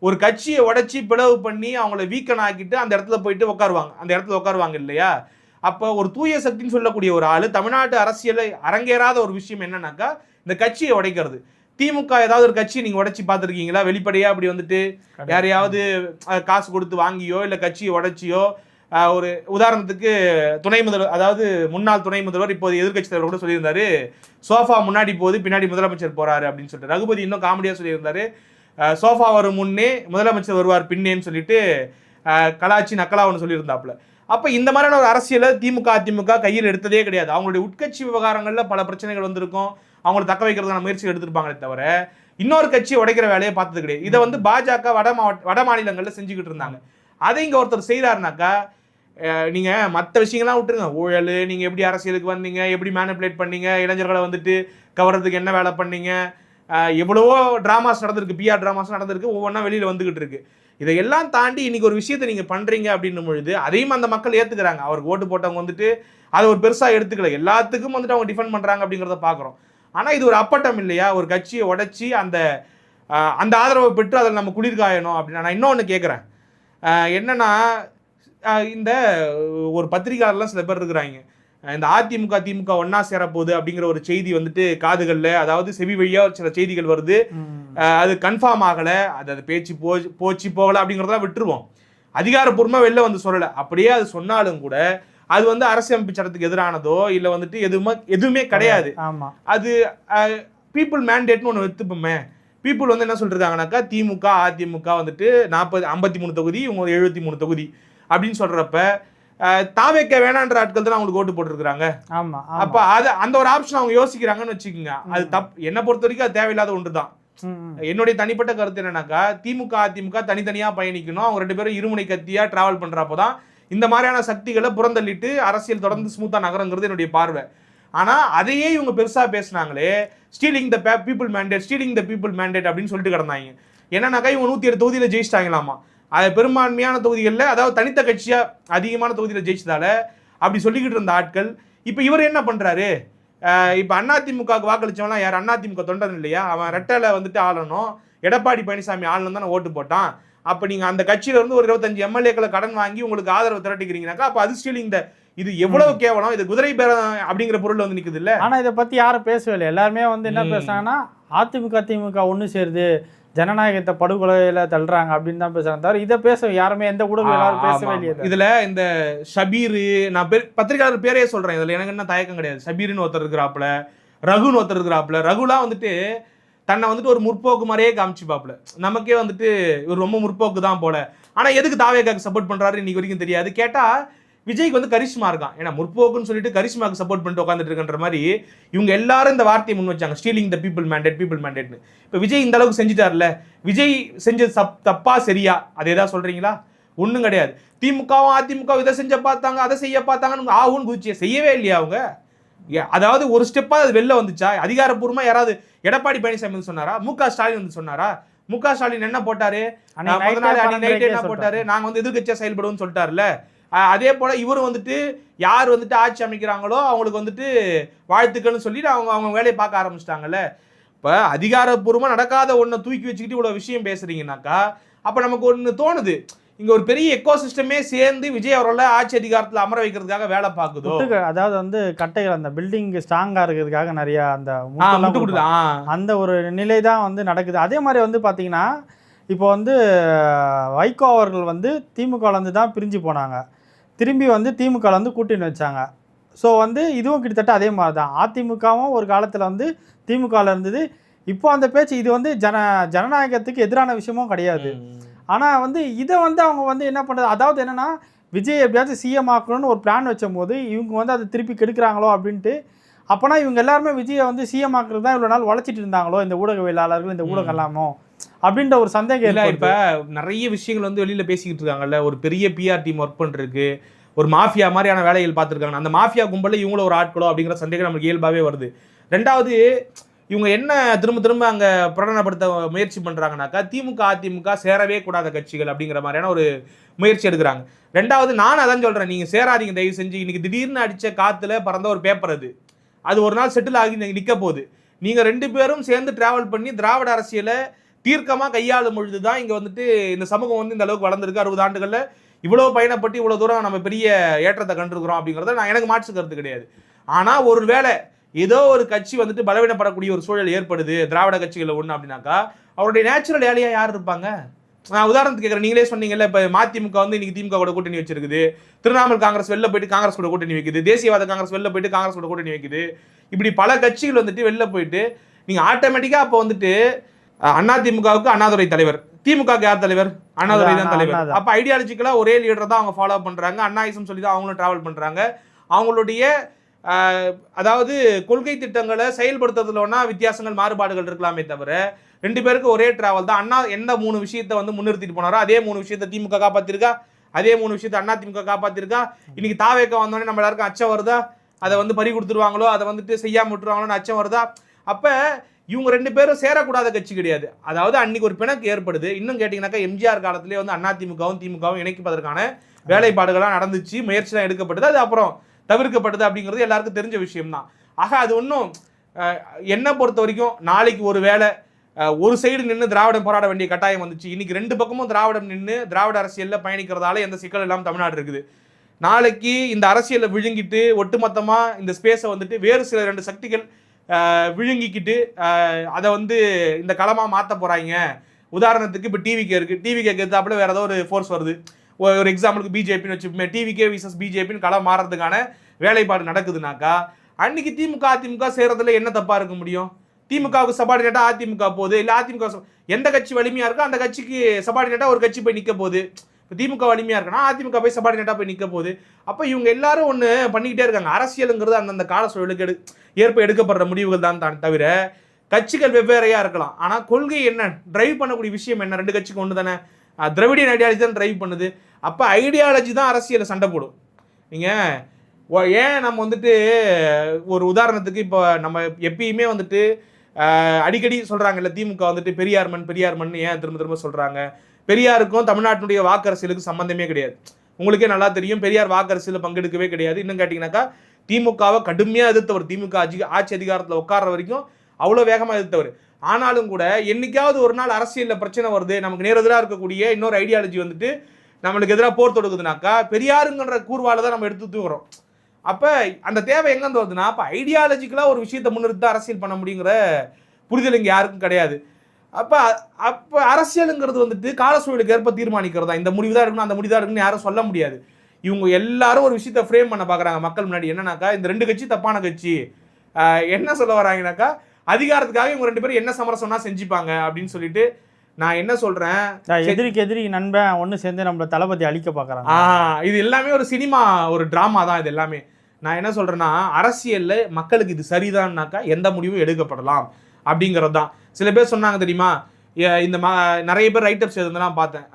ஒரு கட்சியை உடைச்சி பிளவு பண்ணி அவங்கள வீக்கன் ஆக்கிட்டு அந்த இடத்துல போயிட்டு உட்காருவாங்க இல்லையா? அப்போ ஒரு தூய சக்தின்னு சொல்லக்கூடிய ஒரு ஆள் தமிழ்நாட்டு அரசியலை அரங்கேறாத ஒரு விஷயம் என்னன்னாக்கா இந்த கட்சியை உடைக்கிறது. திமுக ஏதாவது ஒரு கட்சியை நீங்கள் உடைச்சி பார்த்துருக்கீங்களா? வெளிப்படையாக அப்படி வந்துட்டு யாரையாவது காசு கொடுத்து வாங்கியோ இல்லை கட்சியை உடைச்சியோ? ஒரு உதாரணத்துக்கு துணை முதல்வர், அதாவது முன்னாள் துணை முதல்வர் இப்போது எதிர்கட்சி தலைவர் கூட சொல்லியிருந்தாரு, சோஃபா முன்னாடி போகுது பின்னாடி முதலமைச்சர் போறாரு அப்படின்னு சொல்லிட்டு. ரகுபதி இன்னும் காமெடியாக சொல்லியிருந்தாரு, சோஃபா வரும் முன்னே முதலமைச்சர் வருவார் பின்னேன்னு சொல்லிட்டு கலாச்சி நக்கலாவுன்னு சொல்லியிருந்தாப்புல. அப்போ இந்த மாதிரியான ஒரு அரசியலை அதிமுக கையில் எடுத்ததே கிடையாது. அவங்களுடைய உட்கட்சி விவகாரங்களில் பல பிரச்சனைகள் வந்திருக்கும், அவங்களை தக்க வைக்கிறதுக்கான முயற்சிகள் எடுத்திருப்பாங்களே தவிர இன்னொரு கட்சியை உடைக்கிற வேலையை பார்த்தது கிடையாது. இதை வந்து பாஜக வட மாநிலங்களில் செஞ்சுக்கிட்டு இருந்தாங்க. அதை இங்கே ஒருத்தர் செய்கிறாருனாக்கா, நீங்கள் மற்ற விஷயங்கள்லாம் விட்டுருங்க, ஊழல், நீங்கள் எப்படி அரசியலுக்கு வந்தீங்க, எப்படி மேனிப்புலேட் பண்ணீங்க, இளைஞர்களை வந்துட்டு கவர்றதுக்கு என்ன வேலை பண்ணீங்க, எவ்வளவோ ட்ராமாஸ் நடந்திருக்கு, பிஆர் ட்ராமாஸ் நடந்திருக்கு, ஒவ்வொன்றா வெளியில் வந்துக்கிட்டு இருக்கு. இதையெல்லாம் தாண்டி இன்னைக்கு ஒரு விஷயத்தை நீங்கள் பண்ணுறீங்க அப்படின்னும் பொழுது அதையும் அந்த மக்கள் ஏற்றுக்கிறாங்க. அவருக்கு ஓட்டு போட்டவங்க வந்துட்டு அதை ஒரு பெருசாக எடுத்துக்கல, எல்லாத்துக்கும் வந்துட்டு அவங்க டிஃபெண்ட் பண்ணுறாங்க அப்படிங்கிறத பார்க்குறோம். ஆனால் இது ஒரு அப்பட்டம் இல்லையா? ஒரு கட்சியை உடைச்சி அந்த ஆதரவை பெற்று அதில் நம்ம குளிர்காயணும் அப்படின்னு நான் இன்னொன்று கேட்குறேன். என்னன்னா, இந்த ஒரு பத்திரிகையாளர்லாம் சில பேர் இருக்கிறாங்க, இந்த அதிமுக திமுக ஒன்னா சேரப்போகுது அப்படிங்கிற ஒரு செய்தி வந்துட்டு காதுகளில், அதாவது செவி வழியாக சில செய்திகள் வருது, அது கன்ஃபார்ம் ஆகலை, அது பேச்சு போச்சு போகலை அப்படிங்கிறதெல்லாம் விட்டுருவோம், அதிகாரப்பூர்வமாக வெளில வந்து சொல்லலை. அப்படியே அது சொன்னாலும் கூட அது வந்து அரசியலமைப்பு சட்டத்துக்கு எதிரானதோ இல்லை வந்துட்டு எதுவுமே கிடையாது. அது பீப்புள் மேண்டேட்னு ஒன்று எடுத்துப்போமே. பீப்புள் வந்து என்ன சொல்லிருக்காங்கனாக்கா, திமுக அதிமுக வந்துட்டு 53 தொகுதி, இவங்க 73 தொகுதி அப்படின்னு சொல்றப்ப தாவேக்க வேணான்ற ஆட்கள் தான் அவங்களுக்கு ஓட்டு போட்டுருக்காங்க. அப்ப அது அந்த ஒரு ஆப்ஷன் அவங்க யோசிக்கிறாங்கன்னு வச்சுக்கோங்க. அது தப்பு, என்னை பொறுத்த வரைக்கும் அது தேவையில்லாத ஒன்று தான். என்னுடைய தனிப்பட்ட கருத்து என்னன்னாக்கா, திமுக அதிமுக தனித்தனியா பயணிக்கணும், அவங்க 2 பேரும் இருமுனை கத்தியா டிராவல் பண்றப்போதான் இந்த மாதிரியான சக்திகளை புறந்தள்ளிட்டு அரசியல் தொடர்ந்து ஸ்மூத்தா நகரங்கிறது என்னுடைய பார்வை. ஆனா அதையே இவங்க பெருசா பேசினாங்களே, ஸ்டீலிங் த பீப்புள் மேண்டேட் அப்படின்னு சொல்லிட்டு கிடந்தாங்க. என்னன்னாக்கா, இவங்க 107 தொகுதியில ஜெயிச்சிட்டாங்களாமா. அது பெரும்பான்மையான தொகுதிகளில், அதாவது தனித்த கட்சியா அதிகமான தொகுதியில் ஜெயிச்சதால அப்படி சொல்லிக்கிட்டு இருந்த ஆட்கள் இப்போ இவர் என்ன பண்றாரு? இப்போ அதிமுகவுக்கு வாக்களிச்சவன்லாம் யார்? அதிமுக தொண்டன் இல்லையா? அவன் ரெட்டலை வந்துட்டு ஆளணும், எடப்பாடி பழனிசாமி ஆளணும் தானே ஓட்டு போட்டான். அப்போ நீங்கள் அந்த கட்சியில இருந்து ஒரு 25 எம்எல்ஏக்களை கடன் வாங்கி உங்களுக்கு ஆதரவு திரட்டிக்கிறீங்கனாக்கா அப்போ அது ஸ்டீலிங் த, இது எவ்வளவு கேவலம், இது குதிரை பேரம் அப்படிங்கிற பொருள் வந்து நிற்குது இல்லை. ஆனால் இதை பற்றி யாரும் பேசவே இல்லை. எல்லாருமே வந்து என்ன பேசுறாங்கன்னா, அதிமுக திமுக ஒன்று சேருது, ஜனநாயகத்தை படுகொலையில தள்ளுறாங்க அப்படின்னு தான் பேசுறாங்க தவிர இதை பேச யாருமே எந்த ஊடகம் எல்லாரும் பேசவே இல்லையே. இதுல இந்த ஷபீர், நான் பத்திரிகையாளர் பேரே சொல்றேன், இதுல எனக்கு என்ன தயக்கம் கிடையாது. ஷபீர்னு ஒருத்தர் இருக்கிறாப்புல, ரகுன்னு ஒருத்தர் இருக்கிறாப்புல. ரகுலாம் வந்துட்டு தன்னை வந்துட்டு ஒரு முற்போக்கு மாதிரியே காமிச்சுப்பாப்புல. நமக்கே வந்துட்டு இவர் ரொம்ப முற்போக்கு தான் போல. ஆனா எதுக்கு தாவேக்காக்கு சப்போர்ட் பண்றாரு இன்னைக்கு வரைக்கும் தெரியாது. கேட்டா விஜய்க்கு வந்து கரிஷ்மா இருக்கான், ஏன்னா முற்போக்குன்னு சொல்லிட்டு கரிஷ்மாக்கு சப்போர்ட் பண்ணிட்டு உட்காந்துட்டு இருக்கின்ற மாதிரி இவங்க எல்லாரும் இந்த வார்த்தையை முன் வச்சாங்க, ஸ்டீலிங் த பீப்புள் மேண்டேட்னு. இப்போ விஜய் இந்த அளவுக்கு செஞ்சுட்டார்ல, விஜய் செஞ்சது தப்பா சரியா அதே தான் சொல்றீங்களா? ஒன்றும் கிடையாது. திமுகவும் அதிமுகவும் இதை செஞ்ச பார்த்தாங்க, அதை செய்ய பார்த்தாங்கன்னு ஆவுன்னு குதிச்சிய செய்யவே இல்லையா அவங்க? அதாவது ஒரு ஸ்டெப்பா அது வெளில வந்துச்சா? அதிகாரப்பூர்வமா யாராவது எடப்பாடி பழனிசாமி வந்து சொன்னாரா? முக ஸ்டாலின் வந்து சொன்னாரா? முக ஸ்டாலின் என்ன போட்டாரு, என்ன போட்டாரு, நாங்க வந்து எதிர்கட்சியா செயல்படுவோம்னு சொல்லிட்டாருல. அதே போல இவரும் வந்துட்டு யார் வந்துட்டு ஆட்சி அமைக்கிறாங்களோ அவங்களுக்கு வந்துட்டு வாழ்த்துக்கள்னு சொல்லிட்டு அவங்க வேலையை பார்க்க ஆரம்பிச்சிட்டாங்கல்ல. இப்போ அதிகாரப்பூர்வமாக நடக்காத ஒன்றை தூக்கி வச்சுக்கிட்டு இவ்வளோ விஷயம் பேசுறீங்கன்னாக்கா அப்போ நமக்கு ஒன்று தோணுது, இங்கே ஒரு பெரிய எக்கோ சிஸ்டமே சேர்ந்து விஜய் அவரோட ஆட்சி அதிகாரத்தில் அமர வைக்கிறதுக்காக வேலை பார்க்குதோ. அதாவது வந்து கட்டைகள் அந்த பில்டிங் ஸ்ட்ராங்காக இருக்கிறதுக்காக நிறைய அந்த ஒரு நிலை தான் வந்து நடக்குது. அதே மாதிரி வந்து பார்த்தீங்கன்னா இப்போ வந்து வைகோ அவர்கள் வந்து திமுகலேருந்து தான் பிரிஞ்சு போனாங்க, திரும்பி வந்து திமுகலேருந்து கூட்டணி வச்சாங்க. ஸோ வந்து இதுவும் கிட்டத்தட்ட அதே மாதிரி தான். அதிமுகவும் ஒரு காலத்தில் வந்து திமுகவில் இருந்தது. இப்போ அந்த பேச்சு இது வந்து ஜனநாயகத்துக்கு எதிரான விஷயமும் கிடையாது. ஆனால் வந்து இதை வந்து அவங்க வந்து என்ன பண்ணுறது, அதாவது என்னென்னா விஜய் எப்படியாச்சும் சிஎம் ஆக்கணும்னு ஒரு பிளான் வச்சும் போது இவங்க வந்து அதை திருப்பி கெடுக்கிறாங்களோ அப்படின்ட்டு. அப்போனா இவங்க எல்லாருமே விஜயை வந்து சிஎம் ஆக்குறது தான் இவ்வளோ நாள் உழைச்சிட்டு இருந்தாங்களோ இந்த ஊடகவியலாளர்கள், இந்த ஊடகம் எல்லாமோ அப்படின்ற ஒரு சந்தேகம் இல்லை. இப்போ நிறைய விஷயங்கள் வந்து வெளியில் பேசிக்கிட்டு இருக்காங்கல்ல, ஒரு பெரிய பிஆர் டீம் ஒர்க் பண்ணுறதுக்கு ஒரு மாஃபியா மாதிரியான வேலைகள் பார்த்துருக்காங்க. அந்த மாஃபியா கும்பலில் இவங்கள ஒரு ஆட்களோ அப்படிங்கிற சந்தேகம் நமக்கு இயல்பாகவே வருது. ரெண்டாவது, இவங்க என்ன திரும்ப அங்கே பிரகடனப்படுத்த முயற்சி பண்ணுறாங்கனாக்கா திமுக அதிமுக சேரவே கூடாத கட்சிகள் அப்படிங்கிற மாதிரியான ஒரு முயற்சி எடுக்கிறாங்க. ரெண்டாவது, நான் அதான் சொல்கிறேன், நீங்கள் சேராதீங்க தயவு செஞ்சு. இன்னைக்கு திடீர்னு அடித்த காற்றுல பறந்த ஒரு பேப்பர் அது ஒரு நாள் செட்டில் ஆகி நிற்க போகுது. நீங்கள் 2 பேரும் சேர்ந்து டிராவல் பண்ணி திராவிட அரசியலை தீர்க்கமாக கையாளும் பொழுது தான் இங்கே வந்துட்டு இந்த சமூகம் வந்து இந்த அளவுக்கு வளர்ந்துருக்கு. 60 ஆண்டுகளில் இவ்வளோ பயணப்பட்டு இவ்வளோ தூரம் நம்ம பெரிய ஏற்றத்தை கண்டிருக்கிறோம் அப்படிங்கிறத எனக்கு மாற்று கருத்து கிடையாது. ஆனால் ஒரு வேளை ஏதோ ஒரு கட்சி வந்துட்டு பலவீனப்படக்கூடிய ஒரு சூழல் ஏற்படுது திராவிட கட்சிகளில் ஒன்று அப்படின்னாக்கா அவருடைய நேச்சுரல் வேலையாக யார் இருப்பாங்க? நான் உதாரணத்துக்கு கேட்குறேன், நீங்களே சொன்னீங்கல்ல, இப்போ மதிமுக வந்து இன்னைக்கு திமுக கூட கூட்டணி வச்சிருக்குது, திரிணாமுல் காங்கிரஸ் வெளில போயிட்டு காங்கிரஸ் கூட கூட்டணி வைக்குது, தேசியவாத காங்கிரஸ் வெளில போயிட்டு காங்கிரஸ் கூட கூட்டணி வைக்குது. இப்படி பல கட்சிகள் வந்துட்டு வெளில போயிட்டு நீங்கள் ஆட்டோமேட்டிக்காக அப்போ வந்துட்டு அதிமுகவுக்கு அண்ணாதுரை தலைவர், திமுக யார் தலைவர்? அண்ணாதுரை தான் தலைவர். அப்போ ஐடியாலஜிக்கலா ஒரே லீடர் தான் அவங்க ஃபாலோ பண்றாங்க, அண்ணாயிசம் சொல்லி தான் அவங்களும் டிராவல் பண்றாங்க. அவங்களுடைய அதாவது கொள்கை திட்டங்களை செயல்படுத்துறதுலன்னா வித்தியாசங்கள் மாறுபாடுகள் இருக்கலாமே தவிர 2 பேருக்கு ஒரே டிராவல் தான். அண்ணா எந்த 3 விஷயத்தை வந்து முன்னிறுத்திட்டு போனாரோ அதே 3 விஷயத்தை திமுக காப்பாத்திருக்கா, அதே 3 விஷயத்தை அண்ணா திமுக காப்பாத்திருக்கா. இன்னைக்கு தாவேக்க வந்தோடனே நம்ம எல்லாருக்கும் அச்சம் வருதா, அதை வந்து பறி கொடுத்துருவாங்களோ, அதை வந்துட்டு செய்யாம விட்டுருவாங்களோன்னு அச்சம் வருதா? அப்ப இவங்க 2 பேரும் சேரக்கூடாத கட்சி கிடையாது. அதாவது அன்னைக்கு ஒரு பிணக்கு ஏற்படுது. இன்னும் கேட்டீங்கன்னாக்கா எம்ஜிஆர் காலத்திலே வந்து அதிமுகவும் திமுகவும் இணைப்பதற்கான வேலைப்பாடுகள்லாம் நடந்துச்சு, முயற்சிலாம் எடுக்கப்பட்டது, அது அப்புறம் தவிர்க்கப்பட்டது அப்படிங்கிறது எல்லாருக்கும் தெரிஞ்ச விஷயம் தான். ஆக அது ஒன்றும் என்னை பொறுத்த வரைக்கும் நாளைக்கு ஒரு வேளை ஒரு சைடு நின்று திராவிடம் போராட வேண்டிய கட்டாயம் வந்துச்சு. இன்னைக்கு 2 பக்கமும் திராவிடம் நின்று திராவிட அரசியலில் பயணிக்கிறதால எந்த சிக்கல் இல்லாமல் தமிழ்நாடு இருக்குது. நாளைக்கு இந்த அரசியலை விழுங்கிட்டு ஒட்டுமொத்தமாக இந்த ஸ்பேஸை வந்துட்டு வேறு சில 2 சக்திகள் விழுங்கிக்கிட்டு அதை வந்து இந்த களமாக மாற்ற போகிறாங்க. உதாரணத்துக்கு இப்போ டிவிகே இருக்குது, டிவிகேக்கு எதிர்த்தாப்புல வேறு ஏதோ ஒரு ஃபோர்ஸ் வருது. ஒரு எக்ஸாம்பிளுக்கு பிஜேபின்னு வச்சுப்போமே, டிவிகே விசஸ் பிஜேபின்னு களம் மாறுறதுக்கான வேலைப்பாடு நடக்குதுனாக்கா அன்னைக்கு திமுக அதிமுக சேரத்துல என்ன தப்பா இருக்க முடியும்? திமுகவுக்கு சபார்டினேட்டா அதிமுக போகுது, இல்லை அதிமுக எந்த கட்சி வலிமையா இருக்கோ அந்த கட்சிக்கு சபார்டினேட்டா ஒரு கட்சி போய் நிற்க போகுது. இப்போ திமுக வலிமையா இருக்குன்னா அதிமுக போய் சபார்டினேட்டா போய் நிற்க போகுது. அப்போ இவங்க எல்லாரும் ஒன்று பண்ணிக்கிட்டே இருக்காங்க. அரசியலுங்கிறது அந்தந்த கால சூழலுக்கு எடுக்கப்படுற முடிவுகள் தான் தவிர கட்சிகள் வெவ்வேறையா இருக்கலாம். ஆனால் கொள்கை என்ன, டிரைவ் பண்ணக்கூடிய விஷயம் என்ன, 2 கட்சிக்கு ஒன்று தானே. திராவிடியன் ஐடியாலஜி தான் டிரைவ் பண்ணுது. அப்போ ஐடியாலஜி தான் அரசியலை சண்டை போடும். நீங்கள் ஏன் நம்ம வந்துட்டு ஒரு உதாரணத்துக்கு இப்போ நம்ம எப்பயுமே வந்துட்டு அடிக்கடி சொல்கிறாங்கல்ல, திமுக வந்துட்டு பெரியார்மன் ஏன் திரும்ப சொல்கிறாங்க? பெரியாருக்கும் தமிழ்நாட்டினுடைய வாக்கரசியலுக்கு சம்மந்தமே கிடையாது. உங்களுக்கே நல்லா தெரியும், பெரியார் வாக்கரசியலில் பங்கெடுக்கவே கிடையாது. இன்னும் கேட்டிங்கனாக்கா திமுகவை கடுமையாக எதிர்த்தவர், திமுக ஆட்சி அதிகாரத்தில் உட்கார்ற வரைக்கும் அவ்வளோ வேகமாக எதிர்த்தவர். ஆனாலும் கூட என்னைக்காவது ஒரு நாள் அரசியலில் பிரச்சனை வருது, நமக்கு நேரெதிராக இருக்கக்கூடிய இன்னொரு ஐடியாலஜி வந்துட்டு நம்மளுக்கு எதிராக போர் தொடுக்குதுனாக்கா பெரியாருங்கிற கூர்வால தான் நம்ம எடுத்து தூக்குறோம். அப்போ அந்த தேவை எங்கேருந்து வருதுன்னா, அப்போ ஐடியாலஜிக்கலாக ஒரு விஷயத்தை முன்னிறுத்தி அரசியல் பண்ண முடியுங்கிற புரிதல் இங்கே யாருக்கும் கிடையாது. அப்ப அப்ப அரசியலுங்கிறது வந்துட்டு கால சூழலுக்கு ஏற்ப தீர்மானிக்கிறதா, இந்த முடிவு தான் இருக்கணும் அந்த முடிவு தான் இருக்குன்னு யாரும் சொல்ல முடியாது. இவங்க எல்லாரும் ஒரு விஷயத்த ஃப்ரேம் பண்ண பாக்குறாங்க மக்கள் முன்னாடி. என்னன்னாக்கா இந்த 2 கட்சி தப்பான கட்சி, என்ன சொல்ல வராங்கனாக்கா அதிகாரத்துக்காக இவங்க 2 பேரும் என்ன சமரசம்னா செஞ்சுப்பாங்க அப்படின்னு சொல்லிட்டு. நான் என்ன சொல்றேன், எதிரிக்கு எதிரி நண்பன் ஒன்று சேர்ந்து நம்மள தளபதி அழிக்க பார்க்குறாங்க. இது எல்லாமே ஒரு சினிமா, ஒரு டிராமா தான் இது எல்லாமே. நான் என்ன சொல்றேன்னா, அரசியல்ல மக்களுக்கு இது சரிதான்னாக்கா எந்த முடிவும் எடுக்கப்படலாம் அப்படிங்கிறது தான். சில பேர் சொன்னாங்க தெரியுமா, இந்த நிறைய பேர் ரைட்டர்ஸ் எழுதுலாம் பார்த்தேன்,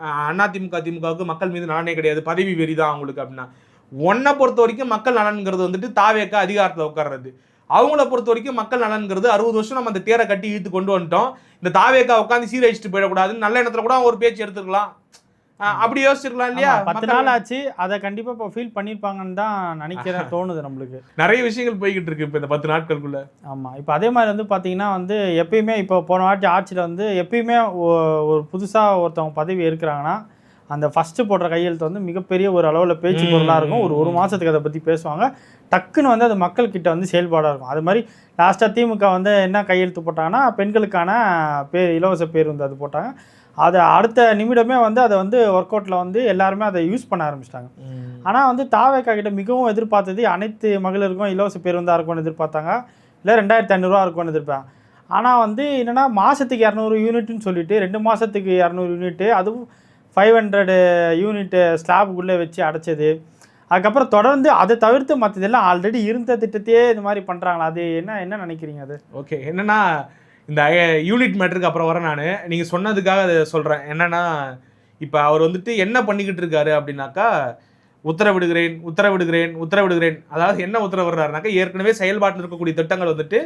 அதிமுக திமுகவுக்கு மக்கள் மீது நலனே கிடையாது, பதவி வெறி தான் அவங்களுக்கு அப்படின்னா. ஒன்னை பொறுத்த வரைக்கும் மக்கள் நலன்கிறது வந்துட்டு தாவேக்கா அதிகாரத்தில் உட்கார்றது. அவங்கள பொறுத்த வரைக்கும் மக்கள் நலன்கிறது 60 வருஷம் நம்ம அந்த தேரை கட்டி இழுத்து கொண்டு வந்துட்டோம், இந்த தாவேக்கா உட்காந்து சீரழிச்சிட்டு போயிடக்கூடாதுன்னு நல்ல எண்ணத்துல கூட ஒரு பேச்சு எடுத்துக்கலாம், அப்படி யோசிச்சிருக்கலாம் இல்லையா. 10 நாள் ஆச்சு, அதை கண்டிப்பா இப்போ ஃபீல் பண்ணியிருப்பாங்கன்னு தான் நினைக்கிறேன், தோணுது நம்மளுக்கு. நிறைய விஷயங்கள் போய்கிட்டு இருக்கு இப்போ இந்த 10 நாட்களுக்குள்ள. ஆமா, இப்போ அதே மாதிரி வந்து பார்த்தீங்கன்னா வந்து எப்பயுமே இப்போ போன வாட்டி ஆட்சியில் வந்து எப்பயுமே ஒரு புதுசாக ஒருத்தவங்க பதவி இருக்கிறாங்கன்னா அந்த ஃபஸ்ட்டு போடுற கையெழுத்து வந்து மிகப்பெரிய ஒரு அளவில் பேச்சு பொருளாக இருக்கும். ஒரு மாதத்துக்கு அதை பற்றி பேசுவாங்க, டக்குன்னு வந்து அது மக்கள்கிட்ட வந்து செயல்பாடாக இருக்கும். அது மாதிரி லாஸ்ட்டாக திமுக வந்து என்ன கையெழுத்து போட்டாங்கன்னா பெண்களுக்கான இலவச பேருந்து அது போட்டாங்க. அதை அடுத்த நிமிடமே வந்து அதை வந்து ஒர்க் அவுட்டில் வந்து எல்லாருமே அதை யூஸ் பண்ண ஆரம்பிச்சிட்டாங்க. ஆனால் வந்து தாவேக்கா கிட்ட மிகவும் எதிர்பார்த்தது அனைத்து மகளிருக்கும் இலவச பேருந்தாக இருக்கும்னு எதிர்பார்த்தாங்க, இல்லை 2500 இருக்கும்னு எதிர்பார்த்தாங்க. ஆனால் வந்து என்னென்னா மாதத்துக்கு 200 யூனிட்னு சொல்லிட்டு 2 மாதத்துக்கு 200 யூனிட்டு, அதுவும் 500 யூனிட்டு ஸ்லாபுக்குள்ளே வச்சு அடைச்சது. அதுக்கப்புறம் தொடர்ந்து அதை தவிர்த்து மற்றதெல்லாம் ஆல்ரெடி இருந்த திட்டத்தையே இது மாதிரி பண்ணுறாங்களா, அது என்ன நினைக்கிறீங்க? அது ஓகே, என்னென்னா இந்த யூனிட் மேட்டருக்கு அப்புறம் வர நான் நீங்கள் சொன்னதுக்காக அதை சொல்கிறேன். என்னென்னா இப்போ அவர் வந்துட்டு என்ன பண்ணிக்கிட்டு இருக்காரு அப்படின்னாக்கா, உத்தரவிடுகிறேன். அதாவது என்ன உத்தரவிடுறாருனாக்கா, ஏற்கனவே செயல்பாட்டில் இருக்கக்கூடிய திட்டங்கள் வந்துட்டு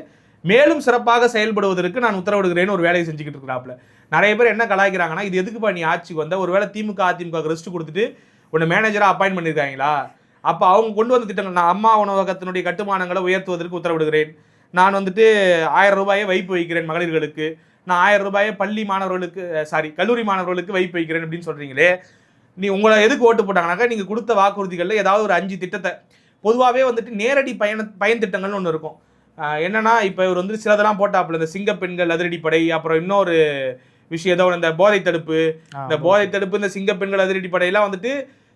மேலும் சிறப்பாக செயல்படுவதற்கு நான் உத்தரவிடுகிறேன்னு ஒரு வேலையை செஞ்சுக்கிட்டு இருக்கிறாப்புல. நிறைய பேர் என்ன கலாய்க்கிறாங்கன்னா, இது எதுக்குப்பா நீ ஆட்சிக்கு வந்த, ஒருவேளை திமுக அதிமுக ரெஸ்ட் கொடுத்துட்டு உன்னை மேனேஜராக அப்பாயின்ட் பண்ணியிருக்காங்களா, அப்போ அவங்க கொண்டு வந்த திட்டங்கள், நான் அம்மா உணவகத்தினுடைய கட்டுமானங்களை உயர்த்துவதற்கு உத்தரவிடுகிறேன், நான் வந்துட்டு 1000 ரூபாயை வைப்பு வைக்கிறேன் மகளிர்களுக்கு, நான் 1000 ரூபாயை பள்ளி மாணவர்களுக்கு கல்லூரி மாணவர்களுக்கு வைப்பு வைக்கிறேன் அப்படின்னு சொல்கிறீங்களே, நீ உங்களை எதுக்கு ஓட்டு போட்டாங்கனாக்கா, நீங்கள் கொடுத்த வாக்குறுதிகளில் ஏதாவது ஒரு 5 திட்டத்தை, பொதுவாகவே வந்துட்டு நேரடி பயன் திட்டங்கள்னு ஒன்று இருக்கும். என்னன்னா இப்போ இவர் வந்து சிலதெல்லாம் போட்டாப்புல, இந்த சிங்க பெண்கள் அதிரடிப்படை, அப்புறம் இன்னொரு விஷயம் ஏதோ இந்த போதை தடுப்பு, இந்த சிங்க பெண்கள் அதிரடிப்படையெல்லாம் வந்துட்டு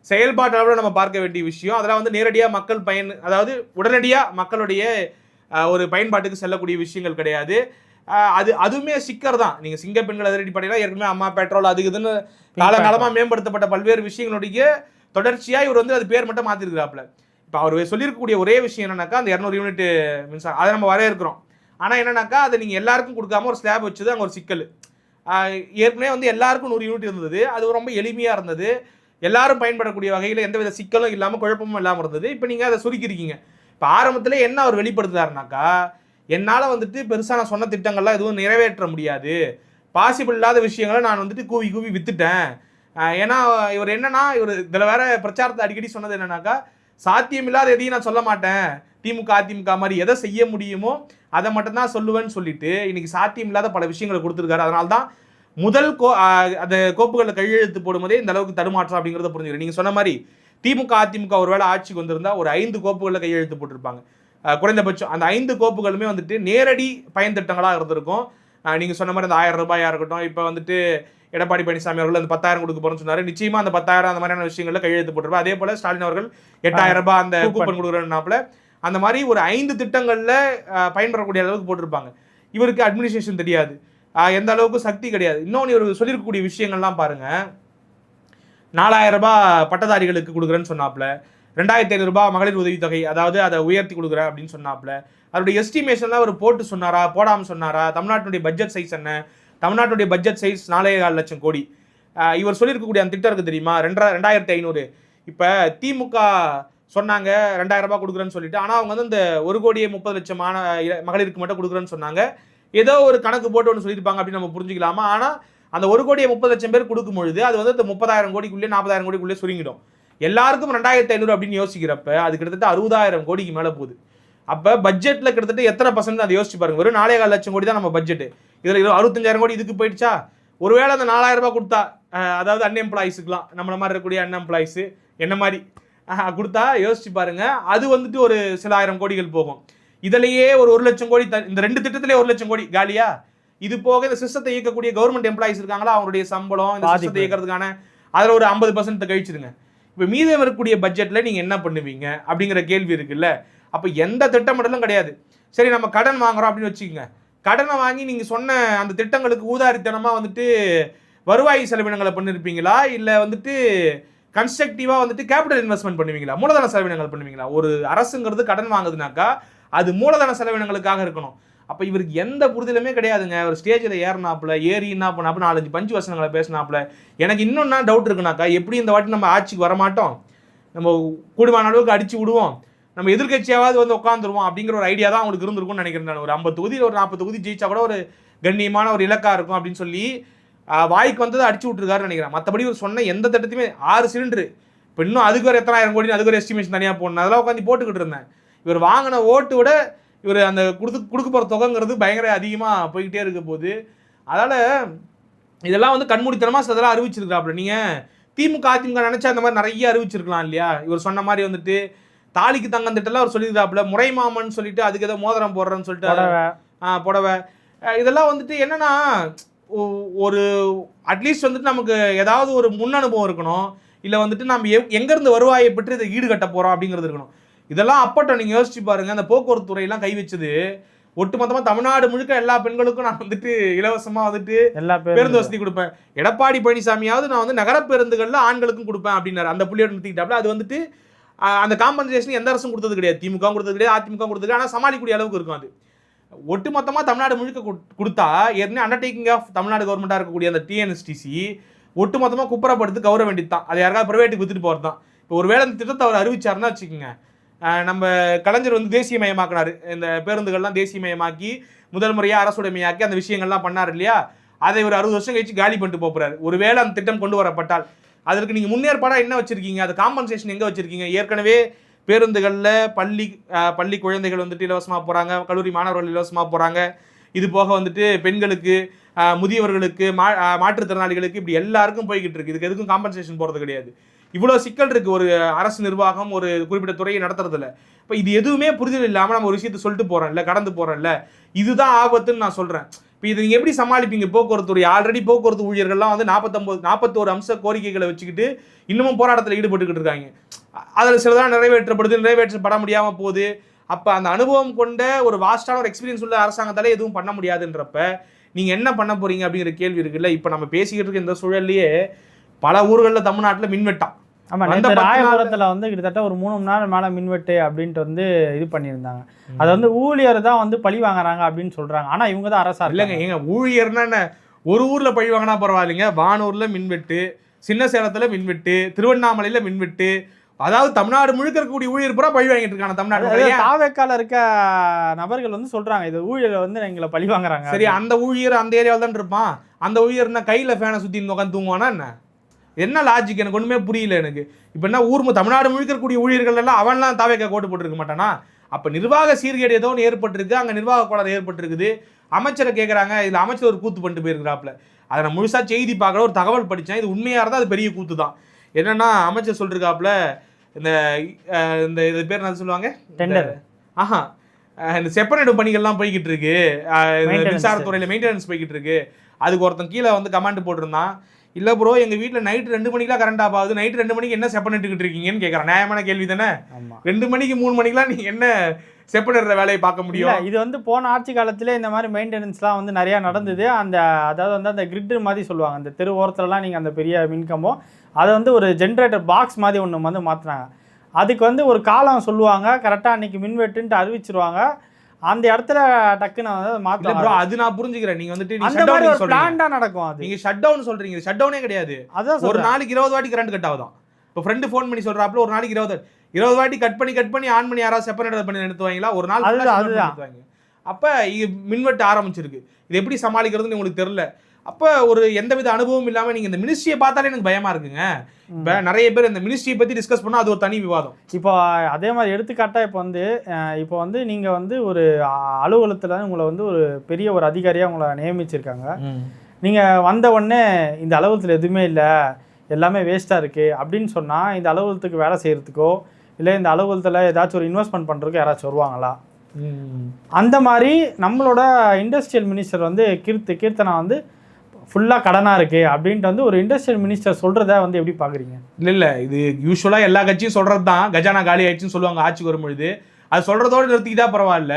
செயல்பாட்டு அளவில் நம்ம பார்க்க வேண்டிய விஷயம். அதெல்லாம் வந்து நேரடியாக மக்கள் அதாவது உடனடியாக மக்களுடைய ஒரு பயன்பாட்டுக்கு செல்லக்கூடிய விஷயங்கள் கிடையாது. அதுவுமே சிக்கர் தான். நீங்கள் சிங்க பெண்கள் அதிரடிப்படையெல்லாம் ஏற்கனவே அம்மா பெட்ரோல் அது இதுன்னு காலகாலமாக மேம்படுத்தப்பட்ட பல்வேறு விஷயங்களுடைய தொடர்ச்சியாக இவர் வந்து அது பேர் மட்டும் மாற்றிருக்கிறாப்புல. இப்போ அவர் சொல்லியிருக்கக்கூடிய ஒரே விஷயம் என்னன்னாக்கா, அந்த 200 யூனிட் மின்சாரம் அதை நம்ம வரையறுக்கிறோம். ஆனால் என்னன்னாக்கா, அதை நீங்கள் எல்லாருக்கும் கொடுக்காம ஒரு ஸ்லாப் வச்சது அங்கே ஒரு சிக்கல். ஏற்கனவே வந்து எல்லாருக்கும் 100 யூனிட் இருந்தது, அது ரொம்ப எளிமையாக இருந்தது, எல்லாரும் பயன்படக்கூடிய வகையில் எந்தவித சிக்கலும் இல்லாமல் குழப்பமும் இல்லாமல் இருந்தது. இப்போ நீங்கள் அதை சுருக்கிருக்கீங்க. இப்போ ஆரம்பத்தில் என்ன அவர் வெளிப்படுத்துறாருனாக்கா, என்னால் வந்துட்டு பெருசாக நான் சொன்ன திட்டங்கள்லாம் எதுவும் நிறைவேற்ற முடியாது, பாசிபிள் இல்லாத விஷயங்களை நான் வந்துட்டு கூவி வித்துட்டேன். ஏன்னா இவர் என்னன்னா, இவர் இதில் வேற பிரச்சாரத்தை அடிக்கடி சொன்னது என்னன்னாக்கா, சாத்தியம் இல்லாத எதையும் நான் சொல்ல மாட்டேன், திமுக அதிமுக மாதிரி எதை செய்ய முடியுமோ அதை மட்டும்தான் சொல்லுவேன்னு சொல்லிட்டு இன்னைக்கு சாத்தியம் இல்லாத பல விஷயங்களை கொடுத்துருக்காரு. அதனால தான் முதல் அந்த கோப்புகளில் கையெழுத்து போடும்போதே இந்த அளவுக்கு தடுமாற்றம் அப்படிங்கிறத புரிஞ்சுக்கிறேன். நீங்கள் சொன்ன மாதிரி திமுக அதிமுக ஒருவேளை ஆட்சிக்கு வந்திருந்தா ஒரு 5 கோப்புகளில் கையெழுத்து போட்டிருப்பாங்க குறைந்தபட்சம். அந்த 5 கோப்புகளுமே வந்துட்டு நேரடி பயன் திட்டங்களாக இருந்திருக்கும். நீங்கள் சொன்ன மாதிரி அந்த 1000 ரூபாயாக இருக்கட்டும், இப்போ வந்துட்டு எடப்பாடி பழனிசாமி அவர்கள் அந்த 10,000 கொடுக்க போறேன்னு சொன்னாரு. நிச்சயமா அந்த 10,000 அந்த மாதிரியான விஷயங்கள்ல கையெழுத்து போட்டிருப்பார். அதே போல ஸ்டாலின் அவர்கள் 8,000 ரூபாய் அந்த கூப்பன் கொடுக்குறதுனால அந்த மாதிரி ஒரு 5 திட்டங்கள்ல பயன்படக்கூடிய அளவுக்கு போட்டிருப்பாங்க. இவருக்கு அட்மினிஸ்ட்ரேஷன் தெரியாது, எந்த அளவுக்கு சக்தி கிடையாது. இன்னொன்று இவர் சொல்லியிருக்கக்கூடிய விஷயங்கள்லாம் பாருங்க, 4,000 ரூபாய் பட்டதாரிகளுக்கு கொடுக்குறேன்னு சொன்னாப்புல, 2,500 ரூபாய் மகளிர் உதவித்தொகை, அதாவது அதை உயர்த்தி கொடுக்குறேன் அப்படின்னு சொன்னாப்புல. அதோடைய எஸ்டிமேஷன்லாம் அவர் போட்டு சொன்னாரா போடாமல் சொன்னாரா, தமிழ்நாட்டுடைய பட்ஜெட் சைஸ் என்ன, தமிழ்நாட்டுடைய பட்ஜெட் சைஸ் 4.4 லட்சம் கோடி. இவர் சொல்லியிருக்கக்கூடிய அந்த திட்டம் இருக்குது தெரியுமா, 2,500. இப்போ திமுக சொன்னாங்க 2,000 ரூபாய் கொடுக்குறேன்னு சொல்லிட்டு, ஆனால் அவங்க வந்து இந்த 1,30,00,000 மகளிருக்கு மட்டும் கொடுக்குறேன்னு சொன்னாங்க. ஏதோ ஒரு கணக்கு போட்டு ஒன்று சொல்லியிருப்பாங்க அப்படின்னு நம்ம புரிஞ்சுக்கலாமா. ஆனால் அந்த 1,30,00,000 பேர் கொடுக்கும் பொழுது அது வந்து இந்த 30,000 கோடிக்குள்ளே 40,000 கோடிக்குள்ளே சுருங்கிடும். எல்லாருக்கும் 2,500 அப்படின்னு யோசிக்கிறப்ப அது கிட்டத்தட்ட 60,000 கோடிக்கு மேலே போகுது. அப்போ பட்ஜெட்டில் கிட்டத்தட்ட எத்தனை பர்சன்ட் அதை யோசிச்சு பாருங்க. வெறும் 4,4 லட்சம் கோடி தான் நம்ம பட்ஜெட், இதில் 65,000 கோடி இதுக்கு போயிடுச்சா. ஒருவேளை அந்த 4,000 ரூபாய் கொடுத்தா, அதாவது அன்எம்ப்ளாயிஸுக்குலாம் நம்மள மாதிரி இருக்கக்கூடிய அன்எம்ப்ளாயிஸு என்ன மாதிரி கொடுத்தா யோசிச்சு பாருங்க, அது வந்துட்டு ஒரு சில 1000 கோடிகள் போகும். இதுலேயே ஒரு 1 லட்சம் கோடி, இந்த 2 திட்டத்திலே 1 லட்சம் கோடி காலியா. இது போக இந்த சிஸ்டத்தை இயக்கக்கூடிய கவர்மெண்ட் எம்ப்ளாயிஸ் இருக்காங்களா, அவங்களுடைய சம்பளம் இந்த சிஸ்டத்தை இயக்கிறதுக்கான அதில் ஒரு 50% கழிச்சிருங்க. இப்போ மீதம் இருக்கக்கூடிய பட்ஜெட்டில் நீங்கள் என்ன பண்ணுவீங்க அப்படிங்கிற கேள்வி இருக்குல்ல. அப்போ எந்த திட்டமிடலும் கிடையாது. சரி நம்ம கடன் வாங்குறோம் அப்படின்னு வச்சுக்கோங்க. கடனை வாங்கி நீங்கள் சொன்ன அந்த திட்டங்களுக்கு ஊதாரித்தனமாக வந்துட்டு வருவாய் செலவினங்களை பண்ணியிருப்பீங்களா, இல்லை வந்துட்டு கன்ஸ்ட்ரக்டிவாக வந்துட்டு கேபிட்டல் இன்வெஸ்ட்மெண்ட் பண்ணுவீங்களா, மூலதன செலவினங்கள் பண்ணுவீங்களா? ஒரு அரசுங்கிறது கடன் வாங்குதுனாக்கா அது மூலதன செலவினங்களுக்காக இருக்கணும். அப்போ இவருக்கு எந்த புரிதலுமே கிடையாதுங்க. ஒரு ஸ்டேஜில் ஏறினாப்புல ஏறி என்ன பண்ணாப்புல 4-5 பஞ்சு வசனங்களை பேசினாப்புல. எனக்கு இன்னொன்னா டவுட் இருக்குனாக்கா, எப்படி இந்த வாட்டி நம்ம ஆட்சிக்கு வரமாட்டோம், நம்ம கூடுமான அளவுக்கு அடிச்சு விடுவோம், நம்ம எதிர்கட்சியாவது வந்து உட்காந்துருவோம் அப்படிங்கிற ஒரு ஐடியா தான் அவங்களுக்கு இருந்திருக்கும்னு நினைக்கிறேன். நான் ஒரு 50 தொகுதி ஒரு 40 தொகுதி ஜெயிச்சா கூட ஒரு கண்ணியமான ஒரு இலக்கா இருக்கும் அப்படின்னு சொல்லி வாய்க்கு வந்ததை அடிச்சு விட்டுருக்காருன்னு நினைக்கிறேன். மற்றபடி ஒரு சொன்ன எந்த திட்டத்தையுமே 6 சிலிண்டரு இப்போ இன்னும் அதுக்கு ஒரு எத்தனாயிரம் கோடி அதுக்கு ஒரு எஸ்டிமேஷன் தனியாக போடணும், அதெல்லாம் உட்காந்து போட்டுக்கிட்டு இருந்தேன். இவர் வாங்கின ஓட்டு விட இவர் அந்த கொடுக்க போகிற தொகைங்கிறது பயங்கர அதிகமாக போய்கிட்டே இருக்க போது. அதனால் இதெல்லாம் வந்து கண்மூடித்தனமாக சிலதெல்லாம் அறிவிச்சிருக்காப்புல. நீங்கள் திமுக அதிமுக நினச்சா அந்த மாதிரி நிறைய அறிவிச்சிருக்கலாம் இல்லையா? இவர் சொன்ன மாதிரி வந்துட்டு தாலிக்கு தங்கம் திட்டம்லாம் அவர் சொல்லியிருக்காப்புல. முறைமாமன் சொல்லிட்டு அதுக்கு ஏதோ மோதிரம் போடுறேன்னு சொல்லிட்டு புடவை இதெல்லாம் வந்துட்டு என்னன்னா, ஒரு அட்லீஸ்ட் வந்துட்டு நமக்கு ஏதாவது ஒரு முன் அனுபவம் இருக்கணும், இல்லை வந்துட்டு நம்ம எங்கேருந்து வருவாயை பற்றி இதை ஈடுகட்ட போகிறோம் அப்படிங்கிறது இருக்கணும். இதெல்லாம் அப்பட்டம் நீங்கள் யோசிச்சு பாருங்கள். அந்த போக்குவரத்து துறையெல்லாம் கை வச்சது ஒட்டுமொத்தமாக தமிழ்நாடு முழுக்க எல்லா பெண்களுக்கும் நான் வந்துட்டு இலவசமாக வந்துட்டு எல்லா பேருந்து வசதி கொடுப்பேன். எடப்பாடி பழனிசாமியாவது நான் வந்து நகர பேருந்துகளில் ஆண்களுக்கும் கொடுப்பேன் அப்படின்னாரு. அந்த புள்ளியோட நிறுத்திக்கிட்டாப்புல. அது வந்துட்டு அந்த காம்பன்சேஷன் எந்த அரசும் கொடுத்தது கிடையாது, திமுக கொடுத்தது கிடையாது, அதிமுக கொடுத்தது கிடையாது. ஆனால் சமாளிக்கக்கூடிய அளவுக்கு இருக்கும். அது ஒட்டுமொத்தமாக தமிழ்நாடு முழுக்க கொடுத்தா ஏற்கனவே அண்டர்டேக்கிங் ஆஃப் தமிழ்நாடு கவர்மெண்ட்டாக இருக்கக்கூடிய அந்த டிஎன்எஸ்டிசி ஒட்டுமொத்தமாக குப்புறப்படுத்து கவர வேண்டியது தான். அது யாருக்காவது ப்ரைவேட்டுக்கு வித்துட்டு போகிறது தான். இப்போ ஒரு வேலை இந்த திட்டத்தை அவர் அறிவிச்சாருன்னா வச்சுக்கோங்க, நம்ம கலைஞர் வந்து தேசியமயமாக்கினார். இந்த பேருந்துகள்லாம் தேசியமயமாக்கி முதல் முறையாக அரசுடைமையாக்கி அந்த விஷயங்கள்லாம் பண்ணார் இல்லையா? அதை ஒரு 60 வருஷம் கழிச்சு காலி பண்ணிட்டு போகிறாரு. ஒருவேளை அந்த திட்டம் கொண்டு வரப்பட்டால் அதற்கு நீங்கள் முன்னேற்பாடாக என்ன வச்சுருக்கீங்க, அது காம்பன்சேஷன் எங்கே வச்சுருக்கீங்க? ஏற்கனவே பேருந்துகளில் பள்ளி குழந்தைகள் வந்துட்டு இலவசமாக போகிறாங்க, கல்லூரி மாணவர்கள் இலவசமாக போகிறாங்க. இது போக வந்துட்டு பெண்களுக்கு, முதியவர்களுக்கு, மாற்றுத்திறனாளிகளுக்கு இப்படி எல்லாருக்கும் போய்கிட்டு இருக்குது. இதுக்கு எதுக்கும் காம்பன்சேஷன் போகிறது கிடையாது. இவ்வளோ சிக்கல் இருக்குது ஒரு அரசு நிர்வாகம் ஒரு குறிப்பிட்ட துறையை நடத்துறதுல. இப்போ இது எதுவுமே புரிதல் இல்லாமல் நம்ம ஒரு விஷயத்தை சொல்லிட்டு போகிறோம்ல, கடந்து போகிறோம்ல, இதுதான் ஆபத்துன்னு நான் சொல்கிறேன். இப்போ இது நீங்கள் எப்படி சமாளிப்பீங்க? போக்குவரத்து துறை ஆல்ரெடி போக்குவரத்து ஊழியர்கள்லாம் வந்து 41 அம்ச கோரிக்கைகளை வச்சுக்கிட்டு இன்னமும் போராட்டத்தில் ஈடுபட்டுக்கிட்டு இருக்காங்க. அதில் சிலதான் நிறைவேற்றப்பட முடியாமல் போகுது. அப்போ அந்த அனுபவம் கொண்ட ஒரு வாஸ்டான ஒரு எக்ஸ்பீரியன்ஸ் உள்ள அரசாங்கத்தாலே எதுவும் பண்ண முடியாதுன்றப்ப நீங்கள் என்ன பண்ண போகிறீங்க அப்படிங்கிற கேள்வி இருக்குல்ல. இப்போ நம்ம பேசிக்கிட்டு இருக்க இந்த சூழல்லையே பல ஊர்களில் தமிழ்நாட்டில் மின்வெட்டாம். ஆமாம், ராயபுரத்தில் வந்து கிட்டத்தட்ட ஒரு 3 மணி நேரம் மேலே மின்வெட்டு அப்படின்ட்டு வந்து இது பண்ணியிருந்தாங்க. அதை வந்து ஊழியர் தான் வந்து பழி வாங்குறாங்க அப்படின்னு சொல்கிறாங்க. ஆனால் இவங்க தான் அரசா இல்லைங்க. ஏங்க ஊழியர்னா என்ன, ஒரு ஊரில் பழி வாங்கினா பரவாயில்லைங்க. வானூரில் மின்வெட்டு, சின்ன சேலத்தில் மின்வெட்டு, திருவண்ணாமலையில் மின்வெட்டு, அதாவது தமிழ்நாடு முழுக்க இருக்கக்கூடிய ஊழியர் பூரா பழி வாங்கிட்டு இருக்காங்க தமிழ்நாடு. தாவேக்கால இருக்க நபர்கள் வந்து சொல்றாங்க இது ஊழியர் வந்து எங்களை பழி வாங்குறாங்க. சரி, அந்த ஊழியர் அந்த ஏரியாவில் தான் இருப்பான். அந்த ஊழியர்னா கையில் ஃபேனை சுற்றி உட்காந்து தூங்குவானா என்ன லாஜிக்? எனக்கு ஒன்றுமே புரியல எனக்கு. இப்போ என்ன தமிழ்நாடு முழுக்க இருக்கக்கூடிய ஊழியர்கள் எல்லாம் அவன்லாம் தாவேக்கா கோட்டு போட்டுருக்க மாட்டானா? அப்போ நிர்வாக சீர்கேடு ஏதோ ஒன்று ஏற்பட்டிருக்கு, அங்கே நிர்வாக கோளாறு ஏற்பட்டிருக்குது. அமைச்சரை கேட்குறாங்க, இதில் அமைச்சர் ஒரு கூத்து பண்ணிட்டு போயிருக்கிறாப்புல. அதை நான் முழுசாக செய்தி பார்க்கல, ஒரு தகவல் படித்தேன். இது உண்மையாக இருந்தால் அது பெரிய கூத்து தான். என்னன்னா அமைச்சர் சொல்லிருக்காப்புல, இந்த இது பேர் என்ன சொல்லுவாங்க, டெண்டர், இந்த செப்பரேட் பணிகள்லாம் போய்கிட்டு இருக்கு, மின்சாரத்துறையில் மெயின்டெனன்ஸ் போய்கிட்டு இருக்கு. அதுக்கு ஒருத்தன் கீழே வந்து கமெண்ட் போட்டிருந்தான், இல்லை ப்ரோ எங்கள் வீட்டில் நைட்டு 2 மணிக்கெலாம் கரண்ட் ஆஃப் ஆகுது, நைட்டு 2 மணிக்கு என்ன செப்பனிட்டுக்கிட்டு இருக்கீங்கன்னு கேட்குறான். நியாயமான கேள்வி தானே? 2 மணிக்கு 3 மணிக்கெலாம் நீங்கள் என்ன செப்பனிடுற வேலையை பார்க்க முடியும்? இது வந்து போன ஆட்சி காலத்தில் இந்த மாதிரி மெயின்டெனன்ஸ்லாம் வந்து நிறையா நடந்தது. அதாவது வந்து அந்த கிரிட்டு மாதிரி சொல்லுவாங்க, அந்த தெரு ஓரத்துலலாம் நீங்கள் அந்த பெரிய மின்கம்பம் அதை வந்து ஒரு ஜென்ரேட்டர் பாக்ஸ் மாதிரி ஒன்று வந்து மாற்றினாங்க. அதுக்கு வந்து ஒரு காலம் சொல்லுவாங்க, கரெக்டாக அன்றைக்கி மின்வெட்டுன்ட்டு அறிவிச்சிருவாங்க. அந்த இடத்துல டக்குன்னு வந்து மாத்தலாம் ப்ரோ. அது நான் புரிஞ்சுக்கிறேன். நீங்க வந்துட்டு அந்த மாதிரி ஒரு பிளான்டா நடக்கும். அது நீங்க ஷட் டவுன் சொல்றீங்க, ஷட் டவுனே கிடையாது. அதான் ஒரு நாளைக்கு 20 வாட்டி கரண்ட் கட் ஆகுதான். இப்போ ஃப்ரெண்டு ஃபோன் பண்ணி சொல்றாப்ல, ஒரு நாளைக்கு 20 வாட்டி கட் பண்ணி ஆன் பண்ணி யாராவது செப்பரேட் பண்ணி நிறுத்துவாங்களா? ஒரு நாள் நிறுத்துவாங்க. அப்ப மின்வெட்டு ஆரம்பிச்சிருக்கு. இது எப்படி சமாளிக்கிறதுன்னு உங்களுக்கு தெரியல. அப்போ ஒரு எந்தவித அனுபவம் இல்லாமல் நீங்கள் இந்த மினிஸ்ட்ரியை பார்த்தாலே எனக்கு பயமாக இருக்குங்க. இப்போ நிறைய பேர் இந்த மினிஸ்ட்ரியை பற்றி டிஸ்கஸ் பண்ணால் அது ஒரு தனி விவாதம். இப்போ அதே மாதிரி எடுத்துக்காட்டாக இப்போ வந்து நீங்கள் வந்து ஒரு அலுவலகத்தில் உங்களை வந்து ஒரு பெரிய ஒரு அதிகாரியாக உங்களை நியமிச்சிருக்காங்க. நீங்கள் வந்த உடனே இந்த அலுவலகத்தில் எதுவுமே இல்லை, எல்லாமே வேஸ்ட்டாக இருக்குது அப்படின்னு சொன்னால் இந்த அலுவலகத்துக்கு வேலை செய்கிறதுக்கோ இல்லை இந்த அலுவலகத்தில் ஏதாச்சும் ஒரு இன்வெஸ்ட்மெண்ட் பண்ணுறதுக்கோ யாராச்சும் வருவாங்களா? அந்த மாதிரி நம்மளோட இண்டஸ்ட்ரியல் மினிஸ்டர் வந்து கீர்த்தனா வந்து ஃபுல்லாக கடனாக இருக்குது அப்படின்ட்டு வந்து ஒரு இண்டஸ்ட்ரியல் மினிஸ்டர் சொல்கிறத வந்து எப்படி பார்க்குறீங்க? இல்லை இது யூஸ்வலாக எல்லா கட்சியும் சொல்கிறது தான், கஜானா காலி ஆயிடுச்சுன்னு சொல்லுவாங்க ஆட்சிக்கு வரும்பொழுது. அது சொல்கிறதோடு நிறுத்திக்கிட்டா பரவாயில்ல,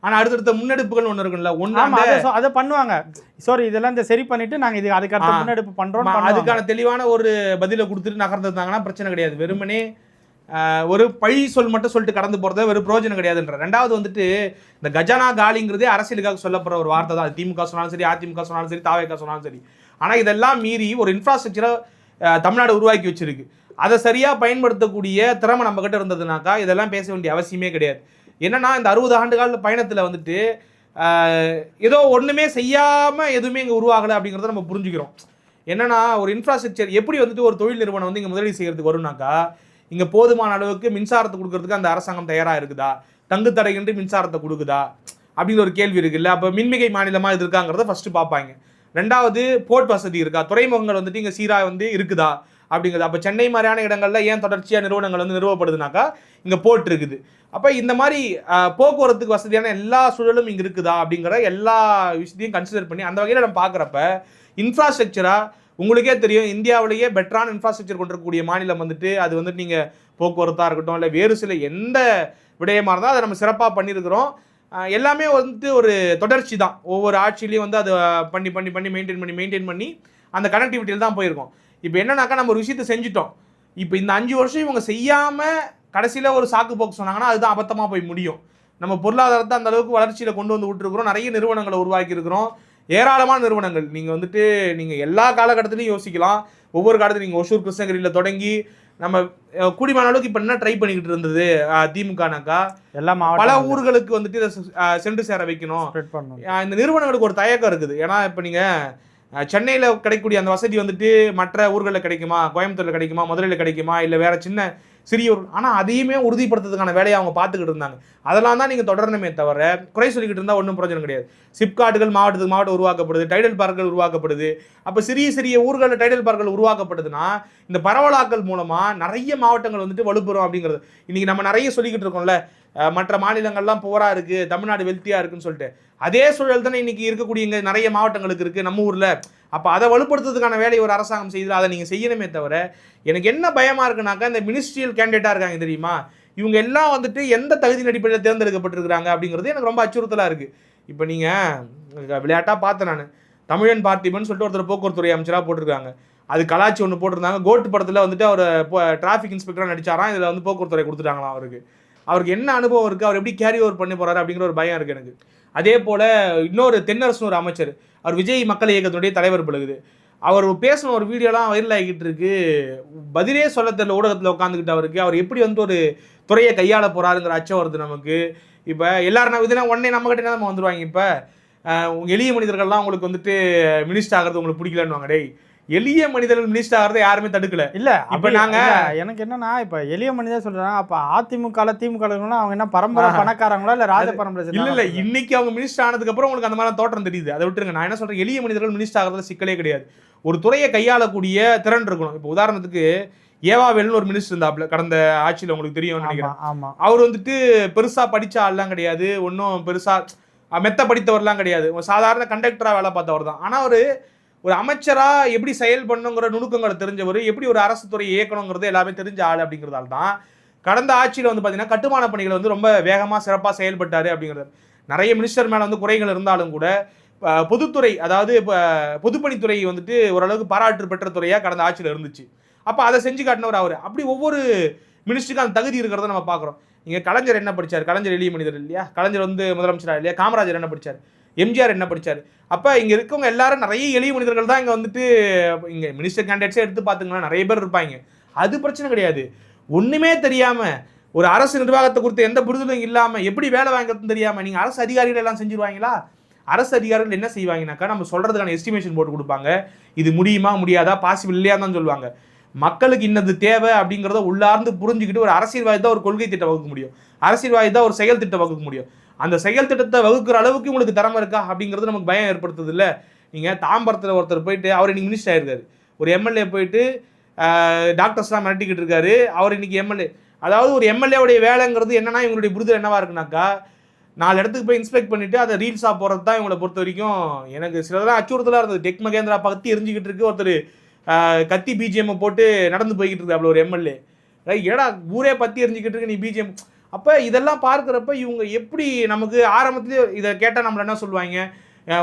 ஆனால் அடுத்தடுத்த முன்னெடுப்புகள் ஒன்று இருக்குல்ல, ஒன்று அதை பண்ணுவாங்க. சாரி, இதெல்லாம் இந்த சரி பண்ணிட்டு நாங்கள் இது அதுக்கு அடுத்த முன்னெடுப்பு பண்ணுறோம், அதுக்கான தெளிவான ஒரு பதிலை கொடுத்துட்டு நகர்ந்துருந்தாங்கன்னா பிரச்சனை கிடையாது. வெறுமனே ஒரு பழி சொல் மட்டும் சொல்லிட்டு கடந்து போகிறத வெறும் பிரோஜனம் கிடையாதுன்ற. ரெண்டாவது வந்துட்டு இந்த கஜானா காலிங்கிறதே அரசியலுக்காக சொல்லப்படுற ஒரு வார்த்தை தான். திமுக சொன்னாலும் சரி, அதிமுக சொன்னாலும் சரி, தாவேகா சொன்னாலும் சரி. ஆனால் இதெல்லாம் மீறி ஒரு இன்ஃப்ராஸ்ட்ரக்சரை தமிழ்நாடு உருவாக்கி வச்சிருக்கு. அதை சரியாக பயன்படுத்தக்கூடிய திறமை நம்ம கிட்ட இருந்ததுனாக்கா இதெல்லாம் பேச வேண்டிய அவசியமே கிடையாது. என்னன்னா இந்த 60 ஆண்டுகால பயணத்தில் வந்துட்டு ஏதோ ஒன்றுமே செய்யாமல் எதுவுமே இங்கே உருவாகலை அப்படிங்கிறத நம்ம புரிஞ்சுக்கிறோம். என்னன்னா ஒரு இன்ஃப்ராஸ்ட்ரக்சர் எப்படி வந்துட்டு ஒரு தொழில் நிறுவனம் வந்து இங்கே முதலீடு செய்கிறதுக்கு வரும்னாக்கா, இங்கே போதுமான அளவுக்கு மின்சாரத்தை கொடுக்கறதுக்கு அந்த அரசாங்கம் தயாராக இருக்குதா, தங்கு தடையின்றி மின்சாரத்தை கொடுக்குதா அப்படிங்கிற ஒரு கேள்வி இருக்குல்ல. அப்போ மின்மிகை மாநிலமாக இது இருக்காங்கிறத ஃபஸ்ட்டு பார்ப்பாங்க. ரெண்டாவது போர்ட் வசதி இருக்கா, துறைமுகங்கள் வந்துட்டு இங்கே சீராக வந்து இருக்குதா அப்படிங்கிறது. அப்போ சென்னை மாதிரியான இடங்களில் ஏன் தொடர்ச்சியாக நிறுவனங்கள் வந்து நிறுவப்படுதுனாக்கா இங்கே போர்ட் இருக்குது. அப்போ இந்த மாதிரி போக்குவரத்துக்கு வசதியான எல்லா சூழலும் இங்கே இருக்குதா அப்படிங்கிற எல்லா விஷயத்தையும் கன்சிடர் பண்ணி அந்த வகையில் நம்ம பார்க்குறப்ப இன்ஃப்ராஸ்ட்ரக்சராக உங்களுக்கே தெரியும், இந்தியாவிலேயே பெட்டரான இன்ஃப்ராஸ்ட்ரக்சர் கொண்டிருக்கக்கூடிய மாநிலம் வந்துட்டு அது வந்துட்டு நீங்கள் போக்குவரத்தாக இருக்கட்டும், இல்லை வேறு சில எந்த விடயமாக இருந்தால் அதை நம்ம சிறப்பாக பண்ணியிருக்கிறோம். எல்லாமே வந்துட்டு ஒரு தொடர்ச்சி தான். ஒவ்வொரு ஆட்சியிலையும் வந்து அதை பண்ணி பண்ணி பண்ணி மெயின்டைன் பண்ணி அந்த கனெக்டிவிட்டியில் தான் போயிருக்கோம். இப்போ என்னன்னாக்கா நம்ம ஒரு விஷயத்தை செஞ்சுட்டோம். இப்போ இந்த 5 வருஷம் இவங்க செய்யாமல் கடைசியில் ஒரு சாக்கு போக்கு சொன்னாங்கன்னா அதுதான் அபத்தமாக போய் முடியும். நம்ம பொருளாதாரத்தை அந்த அளவுக்கு வளர்ச்சியில் கொண்டு வந்து விட்டுருக்குறோம், நிறைய நிறுவனங்களை உருவாக்கியிருக்கிறோம், ஏராளமான நிறுவனங்கள். நீங்கள் வந்துட்டு நீங்கள் எல்லா காலகட்டத்திலையும் யோசிக்கலாம். ஒவ்வொரு காலத்துலையும் நீங்கள் ஒசூர் கிருஷ்ணகிரியில் தொடங்கி நம்ம கூடிமான அளவுக்கு இப்போ என்ன ட்ரை பண்ணிக்கிட்டு இருந்தது திமுகனாக்கா, எல்லாம் பல ஊர்களுக்கு வந்துட்டு இதை சென்று சேர வைக்கணும். இந்த நிறுவனங்களுக்கு ஒரு தயக்கம் இருக்குது. ஏன்னா இப்போ நீங்கள் சென்னையில் கிடைக்கக்கூடிய அந்த வசதி வந்துட்டு மற்ற ஊர்களில் கிடைக்குமா, கோயம்புத்தூரில் கிடைக்குமா, மதுரையில் கிடைக்குமா, இல்லை வேற சின்ன சிறிய ஊர். ஆனால் அதையுமே உறுதிப்படுத்துறதுக்கான வேலையை அவங்க பார்த்துக்கிட்டு இருந்தாங்க. அதெல்லாம் தான் நீங்கள் தொடரணுமே தவிர குறை சொல்லிக்கிட்டு இருந்தால் ஒன்றும் பிரயோஜனம் கிடையாது. சிப்காட்டுகள் மாவட்டத்துக்கு மாவட்டம் உருவாக்கப்படுது, டைடல் பார்க்குகள் உருவாக்கப்படுது. அப்போ சிறிய சிறிய ஊர்களில் டைடல் பார்க்குகள் உருவாக்கப்படுதுன்னா இந்த பரவலாக்கல் மூலமாக நிறைய மாவட்டங்கள் வந்துட்டு வலுப்பெறும் அப்படிங்கிறது. இன்றைக்கி நம்ம நிறைய சொல்லிக்கிட்டு இருக்கோம்ல, மற்ற மாநிலங்கள்லாம் போராக இருக்குது, தமிழ்நாடு வெல்த்தியாக இருக்குன்னு சொல்லிட்டு. அதே சூழல் தானே இன்றைக்கி இருக்கக்கூடிய இங்கே நிறைய மாவட்டங்களுக்கு இருக்குது நம்ம ஊரில். அப்போ அதை வலுப்படுத்துறதுக்கான வேலையை ஒரு அரசாங்கம் செய்யுது, அதை நீங்கள் செய்யணுமே தவிர. எனக்கு என்ன பயமாக இருக்குனாக்கா, இந்த மினிஸ்ட்ரியல் கேண்டிடேட்டாக இருக்காங்க தெரியுமா, இவங்க எல்லாம் வந்துட்டு எந்த தகுதியின் அடிப்படையில் தேர்ந்தெடுக்கப்பட்டிருக்கிறாங்க அப்படிங்கிறது எனக்கு ரொம்ப அச்சுறுத்தலாக இருக்குது. இப்போ நீங்கள் விளையாட்டாக பார்த்தேன், நான் தமிழன் பார்த்திபன் சொல்லிட்டு ஒருத்தர் போக்குவரத்துறை அமைச்சராக போட்டிருக்காங்க. அது கலாச்சி ஒன்று போட்டிருந்தாங்க. கோட்டு படத்தில் வந்துட்டு அவர் டிராஃபிக் இன்ஸ்பெக்டராக நடிச்சாராம், இதில் வந்து போக்குவரத்துறை கொடுத்துட்டாங்களாம். அவருக்கு என்ன அனுபவம் இருக்குது, அவர் எப்படி கேரி ஓவர் பண்ணி போகிறாரு அப்படிங்கிற ஒரு பயம் இருக்குது எனக்கு. அதே போல் இன்னொரு தென்னரசு ஒரு அமைச்சர், அவர் விஜய் மக்கள் இயக்கத்தினுடைய தலைவர் பழகுது. அவர் பேசின ஒரு வீடியோலாம் வைரல் ஆகிக்கிட்டு இருக்கு. பதிலே சொல்ல தெரியல ஊடகத்தில் உட்காந்துக்கிட்டு அவர் எப்படி வந்து ஒரு துறையை கையாள போகிறாருங்கிற அச்சம் வருது நமக்கு. இப்போ எல்லாரும் இதெல்லாம் உடனே நம்மகிட்ட நம்ம வந்துடுவாங்க. இப்போ எளிய மனிதர்கள்லாம் உங்களுக்கு வந்துட்டு மினிஸ்டர் ஆகிறது உங்களுக்கு பிடிக்கலன்னு டேய், எளிய மனிதர்கள் மினிஸ்டர் ஆகிறத யாருமே தடுக்கல. இல்லை இப்போ எனக்கு என்னன்னா, இப்போ எளிய மனிதர் சொல்கிறாங்க, அப்போ அதிமுக திமுக அவங்க என்ன பரம்பரை பணக்காரங்களா இல்லை ராஜ பரம்பரை? இல்லை இன்னைக்கு அவங்க மினிஸ்டர் ஆனதுக்கப்புறம் உங்களுக்கு அந்த மாதிரி தோற்றம் தெரியுது. அதை விட்டுருங்க. நான் என்ன சொல்கிறேன், எளிய மனிதர்கள் மினிஸ்டர் ஆகிறதுல சிக்கலே கிடையாது. ஒரு துறையை கையாளக்கூடிய திறன் இருக்கணும். இப்போ உதாரணத்துக்கு ஏவாவேல்னு ஒரு மினிஸ்டர் இருந்தாப்புல கடந்த ஆட்சியில், உங்களுக்கு தெரியும்னு நினைக்கிறேன். அவர் வந்துட்டு பெருசாக படித்த ஆள்லாம் கிடையாது, ஒன்றும் பெருசாக மெத்த படித்தவர்லாம் கிடையாது, சாதாரண கண்டக்டராக வேலை பார்த்தவர் தான். ஆனால் ஒரு அமைச்சராக எப்படி செயல் பண்ணுங்கிற நுணுக்கங்களை தெரிஞ்சவர், எப்படி ஒரு அரசு துறையை இயக்கணுங்கிறது எல்லாமே தெரிஞ்ச ஆள் அப்படிங்கிறதால தான் கடந்த ஆட்சியில் வந்து பார்த்தீங்கன்னா கட்டுமான பணிகள் வந்து ரொம்ப வேகமாக சிறப்பாக செயல்பட்டார் அப்படிங்கிறது. நிறைய மினிஸ்டர் மேலே வந்து குறைகள் இருந்தாலும் கூட பொதுத்துறை, அதாவது இப்போ பொதுப்பணித்துறை வந்துட்டு ஓரளவுக்கு பாராட்டு பெற்ற துறையாக கடந்த ஆட்சியில் இருந்துச்சு. அப்போ அதை செஞ்சு காட்டினவர் அவர். அப்படி ஒவ்வொரு மினிஸ்டருக்கும் அந்த தகுதி இருக்கிறத நம்ம பார்க்குறோம். நீங்கள் கலைஞர் என்ன படித்தார்? கலைஞர் எளிய மனிதர் இல்லையா? கலைஞர் வந்து முதலமைச்சராக இல்லையா? காமராஜர் என்ன படித்தார்? எம்ஜிஆர் என்ன படித்தார்? அப்போ இங்கே இருக்கவங்க எல்லாரும் நிறைய எளிய மனிதர்கள் தான் இங்கே வந்துட்டு இங்கே மினிஸ்டர் கேண்டிடேட்ஸே எடுத்து பார்த்துங்கன்னா நிறைய பேர் இருப்பாங்க. அது பிரச்சனை கிடையாது. ஒன்றுமே தெரியாமல், ஒரு அரசு நிர்வாகத்தை குறித்து எந்த புரிதலும் இல்லாமல் எப்படி வேலை வாங்கிறதுன்னு தெரியாமல் நீங்கள் அரசு அதிகாரிகள் எல்லாம் செஞ்சுருவாங்களா? அரசு அதிகாரிகள் என்ன செய்வாங்கனாக்கா, நம்ம சொல்கிறதுக்கான எஸ்டிமேஷன் போட்டு கொடுப்பாங்க. இது முடியுமா முடியாதா, பாசிபிள் இல்லையா தான் சொல்லுவாங்க. மக்களுக்கு இன்னது தேவை அப்படிங்கிறத உள்ளார்ந்து புரிஞ்சுக்கிட்டு ஒரு அரசியல்வாதி தான் ஒரு கொள்கை திட்டம் வகுக்க முடியும், அரசியல்வாதி தான் ஒரு செயல் திட்டம் வகுக்க முடியும். அந்த செயல் திட்டத்தை வகுக்கிற அளவுக்கு உங்களுக்கு திறமை இருக்கா அப்படிங்கிறது நமக்கு பயம் ஏற்படுத்துது இல்லை. நீங்கள் தாம்பரத்தில் ஒருத்தர் போயிட்டு, அவர் இன்னைக்கு மினிஸ்டர் ஆயிருக்காரு, ஒரு எம்எல்ஏ போயிட்டு டாக்டர்ஸ்லாம் மிரட்டிக்கிட்டு இருக்காரு, அவர் இன்னைக்கு எம்எல்ஏ. அதாவது ஒரு எம்எல்ஏவுடைய வேலைங்கிறது என்னன்னா, இவங்களுடைய புரிதல் என்னவா இருக்குனாக்கா, 4 இடத்துக்கு போய் இன்ஸ்பெக்ட் பண்ணிட்டு அதை ரீல்ஸாக போகிறது தான் இவங்களை பொறுத்த வரைக்கும் எனக்கு சிலதெல்லாம் அச்சுறுத்தலாக இருந்தது. டெக் மகேந்திரா பக்கத்து எரிஞ்சிக்கிட்டு இருக்கு, ஒருத்தர் கத்தி பிஜிஎம் போட்டு நடந்து போய்கிட்டு இருக்கு அப்படி ஒரு எம்எல்ஏ. ஏடா ஊரே பற்றி எரிஞ்சிக்கிட்டு இருக்கு நீ பிஜிஎம். அப்போ இதெல்லாம் பார்க்குறப்ப இவங்க எப்படி நமக்கு ஆரம்பத்துலேயே இதை கேட்டால் நம்மள என்ன சொல்லுவாங்க,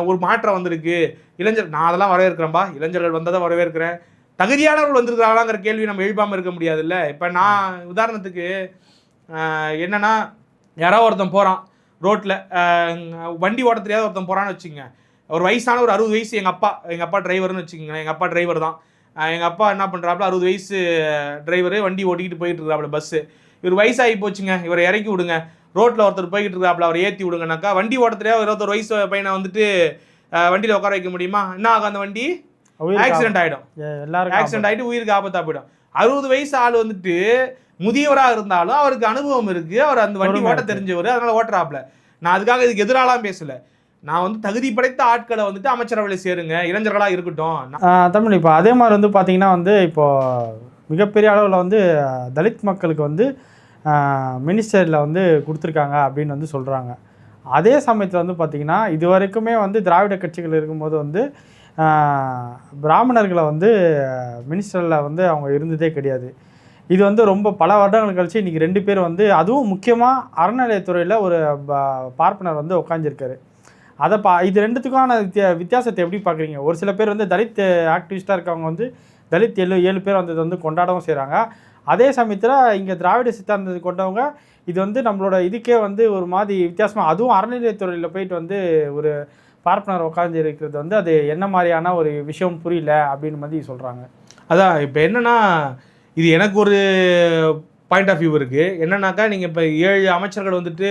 ஒரு மாற்றம் வந்திருக்கு இளைஞர், நான் அதெல்லாம் வரவேற்கிறேன்பா, இளைஞர்கள் வந்ததை வரவேற்கிறேன், தகுதியானவர்கள் வந்திருக்கிறாங்களாங்கிற கேள்வி நம்ம எழுப்பாமல் இருக்க முடியாதுல்ல. இப்போ நான் உதாரணத்துக்கு என்னன்னா, யாராவது ஒருத்தன் போகிறான் ரோட்டில், வண்டி ஓட்ட தெரியாத ஒருத்தன் போகிறான்னு வச்சுக்கோங்க, ஒரு வயசான ஒரு 60 வயசு எங்கள் அப்பா டிரைவர்னு வச்சுக்கோங்களேன், எங்கள் அப்பா டிரைவர் தான். எங்கள் அப்பா என்ன பண்ணுறாப்புல, 60 வயசு டிரைவரு வண்டி ஓட்டிக்கிட்டு போயிட்டு இருக்கிறாப்புல பஸ்ஸு. இவர் வயசாகி போச்சுங்க, இவரை இறக்கி விடுங்க, ரோட்டில் ஒருத்தர் போய்கிட்டு இருக்காப்புல அவரை ஏற்றி விடுங்கனாக்கா, வண்டி ஓட்ட தெரியாத 21 வயசு பையனை வந்துட்டு வண்டியில் உட்கார வைக்க முடியுமா? என்ன ஆகும், அந்த வண்டி ஆக்சிடென்ட் ஆகிடும், எல்லாருக்கும் ஆக்சிடென்ட் ஆகிட்டு உயிருக்கு ஆபத்தாக போயிடும். 60 வயசு ஆள் வந்துட்டு முதியவராக இருந்தாலும் அவருக்கு அனுபவம் இருக்குது, அவர் அந்த வண்டி ஓட்ட தெரிஞ்சவர், அதனால ஓட்டுறாப்புல. நான் அதுக்காக இதுக்கு எதிராலாம் பேசல, நான் வந்து தகுதி படைத்த ஆட்களை வந்துட்டு அமைச்சரவையில் சேருங்க, இளைஞர்களாக இருக்கட்டும். தமிழ் இப்போ அதே மாதிரி வந்து பார்த்தீங்கன்னா வந்து இப்போ மிகப்பெரிய அளவில் வந்து தலித் மக்களுக்கு வந்து மினிஸ்டரில் வந்து கொடுத்துருக்காங்க அப்படின்னு வந்து சொல்கிறாங்க. அதே சமயத்தில் வந்து பார்த்திங்கன்னா இது வரைக்குமே வந்து திராவிட கட்சிகள் இருக்கும்போது வந்து பிராமணர்களை வந்து மினிஸ்டரில் வந்து அவங்க இருந்ததே கிடையாது. இது வந்து ரொம்ப பல வருடங்கள் கழிச்சு இன்றைக்கி 2 பேர் வந்து, அதுவும் முக்கியமாக அறநிலையத்துறையில் ஒரு பார்ப்பனர் வந்து உட்காந்துருக்காரு. அதை இது 2த்துக்கான வித்தியாசத்தை எப்படி பார்க்குறீங்க? ஒரு சில பேர் வந்து தலித் ஆக்டிவிஸ்டாக இருக்கவங்க வந்து தலித் 7 பேர் வந்தது வந்து கொண்டாடவும் செய்கிறாங்க. அதே சமயத்தில் இங்கே திராவிட சித்தாந்தத்தை கொண்டவங்க இது வந்து நம்மளோட இதுக்கே வந்து ஒரு மாதிரி வித்தியாசமாக, அதுவும் அறநிலையத்துறையில் போயிட்டு வந்து ஒரு பார்ப்பனர் உட்காந்து இருக்கிறது வந்து அது என்ன மாதிரியான ஒரு விஷயம் புரியல அப்படின்னு மாதிரி சொல்கிறாங்க. அதான் இப்போ என்னென்னா, இது எனக்கு ஒரு பாயிண்ட் ஆஃப் வியூ இருக்குது. என்னன்னாக்கா, நீங்கள் இப்போ 7 அமைச்சர்கள் வந்துட்டு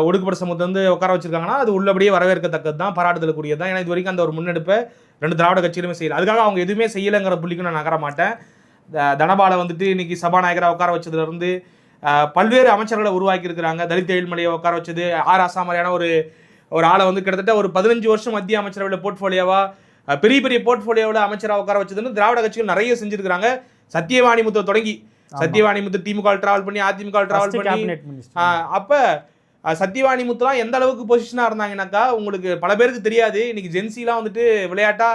ஒடுக்கப்பட்ட சமூகத்தை வந்து உட்கார வச்சிருக்காங்கன்னா அது உள்ளபடியே வரவேற்கத்தக்கது தான், பாராட்டுதலுக்குரியது தான். ஏன்னா இது வரைக்கும் அந்த ஒரு முன்னெடுப்பை 2 திராவிட கட்சியிலுமே செய்யலை. அதுக்காக அவங்க எதுவுமே செய்யலைங்கிற புள்ளிக்கும் நான் நகர மாட்டேன். தனபாலை வந்துட்டு இன்னைக்கு சபாநாயகராக உட்கார வச்சதுலேருந்து பல்வேறு அமைச்சர்களை உருவாக்கியிருக்கிறாங்க. தலித் ஏழ்மலையை உட்கார வச்சது, ஆர் ஆசா மாதிரியான ஒரு ஆளை வந்து கிட்டத்தட்ட ஒரு 15 வருஷம் மத்திய அமைச்சரவையில் போர்ட்ஃபோலியோவாக பெரிய பெரிய போர்ட்ஃபோலியோவில் அமைச்சராக உட்கார வச்சதுன்னு திராவிட கட்சிகள் நிறைய செஞ்சுருக்கிறாங்க. சத்தியவாணி முத்து தொடங்கி, சத்தியவாணி முத்து திமுக டிராவல் பண்ணி அதிமுக டிராவல் பண்ணி, அப்போ சத்தியவாணி முத்துலாம் எந்த அளவுக்கு பொசிஷனாக இருந்தாங்கன்னாக்கா உங்களுக்கு பல பேருக்கு தெரியாது. இன்னைக்கு ஜென்சிலாம் வந்துட்டு விளையாட்டா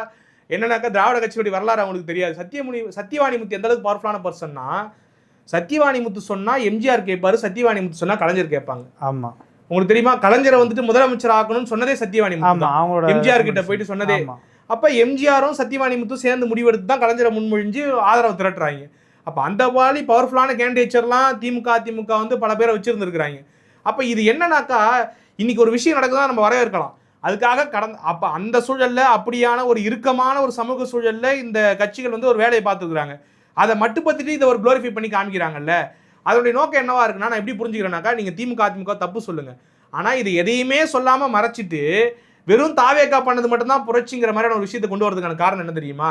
என்னன்னாக்கா திராவிட கட்சியுடைய வரலாறு அவங்களுக்கு தெரியாது. சத்தியவாணி முத்து எந்த அளவுக்கு பவர்ஃபுல்லான பர்சன்னா, சத்தியவாணி முத்து சொன்னால் எம்ஜிஆர் கேட்பாரு, சத்தியவாணி முத்து சொன்னால் கலைஞர் கேட்பாங்க. ஆமாம், உங்களுக்கு தெரியுமா? கலைஞரை வந்துட்டு முதலமைச்சர் ஆக்கணும்னு சொன்னதே சத்தியவாணி முத்து தான், எம்ஜிஆர் கிட்ட போயிட்டு சொன்னதே. அப்போ எம்ஜிஆரும் சத்தியவாணி முத்து சேர்ந்து முடிவெடுத்து தான் கலைஞரை முன்மொழிஞ்சு ஆதரவு திரட்டுறாங்க. அப்போ அந்த மாதிரி பவர்ஃபுல்லான கேண்டிடேச்சர்லாம் அதிமுக வந்து பல பேரை வச்சுருந்துருக்குறாங்க. அப்போ இது என்னன்னாக்கா, இன்னைக்கு ஒரு விஷயம் நடக்குதுதான் நம்ம வரவேற்கலாம். அதுக்காக அப்போ அந்த சூழலில் அப்படியான ஒரு இறுக்கமான ஒரு சமூக சூழலில் இந்த கட்சிகள் வந்து ஒரு வேலையை பார்த்துக்கிறாங்க. அதை மட்டுப்படுத்திட்டு இதை ஒரு குளோரிஃபை பண்ணி காமிக்கிறாங்கல்ல, அதனுடைய நோக்கம் என்னவா இருக்குன்னா, நான் எப்படி புரிஞ்சுக்கிறேன்னாக்கா, நீங்கள் அதிமுக தப்பு சொல்லுங்கள், ஆனால் இது எதையுமே சொல்லாமல் மறைச்சிட்டு வெறும் தாவேக்கா பண்ணது மட்டும்தான் புரட்சிங்கிற மாதிரியான ஒரு விஷயத்தை கொண்டு வரதுக்கான காரணம் என்ன தெரியுமா?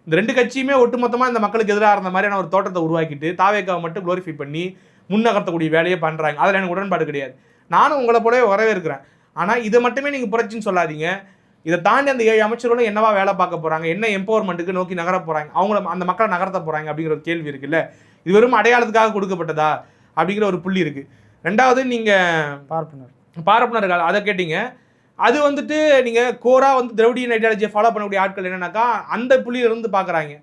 இந்த 2 கட்சியுமே ஒட்டுமொத்தமாக இந்த மக்களுக்கு எதிராக இருந்த மாதிரியான ஒரு தோற்றத்தை உருவாக்கிட்டு தாவேக்காவை மட்டும் குளோரிஃபை பண்ணி முன்னகர்த்தக்கூடிய வேலையை பண்ணுறாங்க. அதில் எனக்கு உடன்பாடு கிடையாது. நானும் உங்களை போலவே வரவேற்கிறேன். ஆனால் இதை மட்டுமே நீங்கள் புரட்சின்னு சொல்லாதீங்க. இதை தாண்டி அந்த 7 அமைச்சர்களும் என்னவா வேலை பார்க்க போகிறாங்க, என்ன எம்பவர்மெண்ட்டுக்கு நோக்கி நகர போகிறாங்க, அவங்கள அந்த மக்களை நகர்த்த போகிறாங்க அப்படிங்கிற ஒரு கேள்வி இருக்குல்ல. இது வெறும் அடையாளத்துக்காக கொடுக்கப்பட்டதா அப்படிங்கிற ஒரு புள்ளி இருக்குது. 2வது நீங்கள் பார்ப்பனர்கள் அதை கேட்டீங்க. அது வந்துட்டு நீங்கள் கோரா வந்து திராவிடியன் ஐடியாலஜியை ஃபாலோ பண்ணக்கூடிய ஆட்கள் என்னன்னாக்கா அந்த புள்ளியிலிருந்து பார்க்குறாங்க.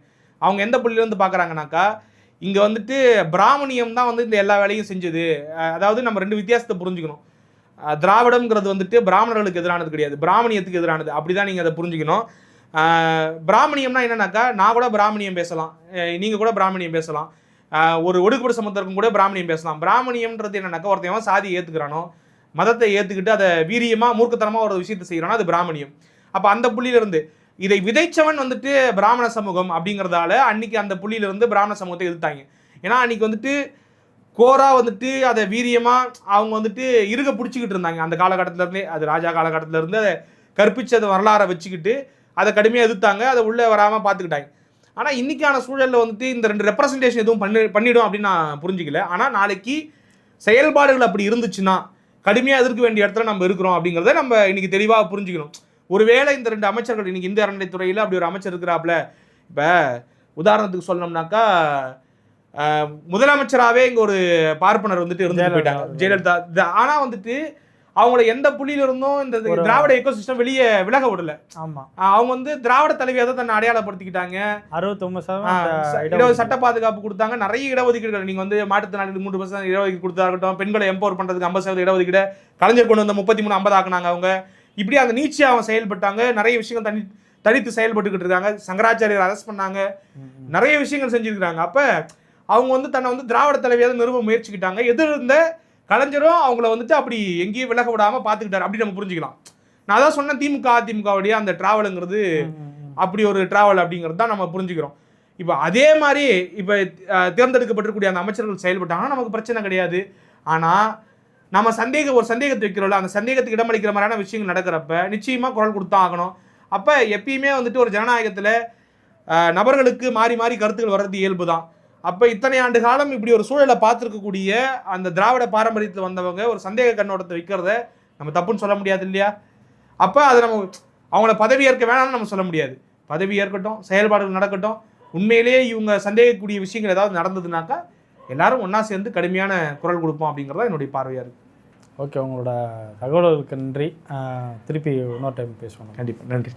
அவங்க எந்த புள்ளியிலேருந்து பார்க்குறாங்கனாக்கா, இங்கே வந்துட்டு பிராமணியம் தான் வந்து இந்த எல்லா வேலையும் செஞ்சது. அதாவது நம்ம 2 வித்தியாசத்தை புரிஞ்சுக்கணும். திராவிடம்ங்கிறது வந்துட்டு பிராமணர்களுக்கு எதிரானது கிடையாது, பிராமணியத்துக்கு எதிரானது. அப்படி தான் நீங்கள் அதை புரிஞ்சுக்கணும். பிராமணியம்னா என்னன்னாக்கா, நான் கூட பிராமணியம் பேசலாம், நீங்கள் கூட பிராமணியம் பேசலாம், ஒரு ஒடுக்கப்பட்ட சமூகத்திற்கும் கூட பிராமணியம் பேசலாம். பிராமணியம்ன்றது என்னன்னாக்கா, ஒருத்தன் சாதியை ஏற்றுக்கிறானோ, மதத்தை ஏற்றுக்கிட்டு அதை வீரியமாக மூர்க்கத்தனமாக ஒரு விஷயத்தை செய்கிறானோ அது பிராமணியம். அப்போ அந்த புள்ளியிலிருந்து இதை விதைச்சவன் வந்துட்டு பிராமண சமூகம் அப்படிங்கிறதால அன்னைக்கு அந்த புள்ளியிலிருந்து பிராமண சமூகத்தை எதிர்த்தாங்க. ஏன்னா அன்னைக்கு வந்துட்டு கோரா வந்துட்டு அதை வீரியமாக அவங்க வந்துட்டு இருக பிடிச்சிக்கிட்டு இருந்தாங்க அந்த காலகட்டத்திலேருந்தே. அது ராஜா காலகட்டத்திலேருந்து அதை கற்பிச்சதை வரலாறை வச்சுக்கிட்டு அதை கடுமையாக எதிர்த்தாங்க, அதை உள்ளே வராமல் பார்த்துக்கிட்டாங்க. ஆனால் இன்றைக்கான சூழலில் வந்துட்டு இந்த 2 ரெப்ரசன்டேஷன் எதுவும் பண்ணிடும் அப்படின்னு நான் புரிஞ்சிக்கல. ஆனால் நாளைக்கு செயல்பாடுகள் அப்படி இருந்துச்சுன்னா கடுமையாக எதிர்க்க வேண்டிய இடத்துல நம்ம இருக்கிறோம் அப்படிங்கிறத நம்ம இன்னைக்கு தெளிவாக புரிஞ்சுக்கணும். ஒருவேளை இந்த 2 அமைச்சர்கள் இன்னைக்கு இந்திய அறநிலைத்துறையில் அப்படி ஒரு அமைச்சர் இருக்கிறாப்புல, இப்போ உதாரணத்துக்கு சொல்லணும்னாக்கா முதலமைச்சராகவே இங்கே ஒரு பார்ப்பனர் வந்துட்டு இருந்துட்டு போயிட்டாங்க, ஜெயலலிதா. ஆனால் வந்துட்டு அவங்கள எந்த புள்ளியில இருந்தும் இந்த திராவிட எக்கோசிஸ்டம் வெளியே விலக விடல. ஆமா, அவங்க வந்து திராவிட தலைவியை தான் தன்னை அடையாளப்படுத்திக்கிட்டாங்க. 69% இடஒதுக்கீடு சட்ட பாதுகாப்பு கொடுத்தாங்க. நிறைய இடஒதுக்கீடுகள் நீங்க வந்து மாற்றுத்திறனாளிகளுக்கு 3% இடஒதுக்கீடு கொடுத்தா இருக்கட்டும், பெண்களை எம்பவர் பண்றதுக்கு 50% இடஒதுக்கீடு, கலைஞர் கொண்டு வந்த 33 50 ஆக்குனாங்க அவங்க. இப்படி அந்த நீட்சியா அவங்க செயல்பட்டாங்க. நிறைய விஷயங்கள் தனித்து செயல்பட்டுக்கிட்டு இருக்காங்க. சங்கராச்சாரியர் அரெஸ்ட் பண்ணாங்க. நிறைய விஷயங்கள் செஞ்சிருக்காங்க. அப்ப அவங்க வந்து தன்னை வந்து திராவிட தலைவியாக நிறுவ முயற்சிக்கிட்டாங்க. எதிர்ந்த கலைஞரும் அவங்கள வந்துட்டு அப்படி எங்கேயும் விலக விடாம பாத்துக்கிட்டாரு. அப்படி நம்ம புரிஞ்சுக்கலாம். நான் அதான் சொன்னேன், திமுக அதிமுகவுடைய அந்த டிராவலுங்கிறது அப்படி ஒரு டிராவல் அப்படிங்கிறது தான் நம்ம புரிஞ்சுக்கிறோம். இப்போ அதே மாதிரி இப்போ தேர்ந்தெடுக்கப்பட்டிருக்கக்கூடிய அந்த அமைச்சர்கள் செயல்பட்டாங்கன்னா நமக்கு பிரச்சனை கிடையாது. ஆனால் நம்ம ஒரு சந்தேகத்தை வைக்கிறோம்ல, அந்த சந்தேகத்துக்கு இடமளிக்கிற மாதிரியான விஷயங்கள் நடக்கிறப்ப நிச்சயமாக குரல் கொடுத்தான் ஆகணும். அப்போ எப்பயுமே வந்துட்டு ஒரு ஜனநாயகத்தில் நபர்களுக்கு மாறி மாறி கருத்துக்கள் வர்றது இயல்பு தான். அப்போ இத்தனை ஆண்டு காலம் இப்படி ஒரு சூழலை பார்த்துருக்கக்கூடிய அந்த திராவிட பாரம்பரியத்தில் வந்தவங்க ஒரு சந்தேக கண்ணோட்டத்தை வைக்கிறத நம்ம தப்புன்னு சொல்ல முடியாது இல்லையா? அப்போ அதை நம்ம அவங்கள பதவி ஏற்க வேணாம்னு நம்ம சொல்ல முடியாது. பதவி ஏற்கட்டும், செயல்பாடுகள் நடக்கட்டும். உண்மையிலேயே இவங்க சந்தேகக்கூடிய விஷயங்கள் ஏதாவது நடந்ததுனாக்கா எல்லாரும் ஒன்றா சேர்ந்து கடுமையான குரல் கொடுப்போம் அப்படிங்கிறதா என்னுடைய பார்வையாக இருக்குது. ஓகே, உங்களோட தகவல்களுக்கு நன்றி. திருப்பி இன்னொரு டைம் பேசுவோம். கண்டிப்பாக நன்றி.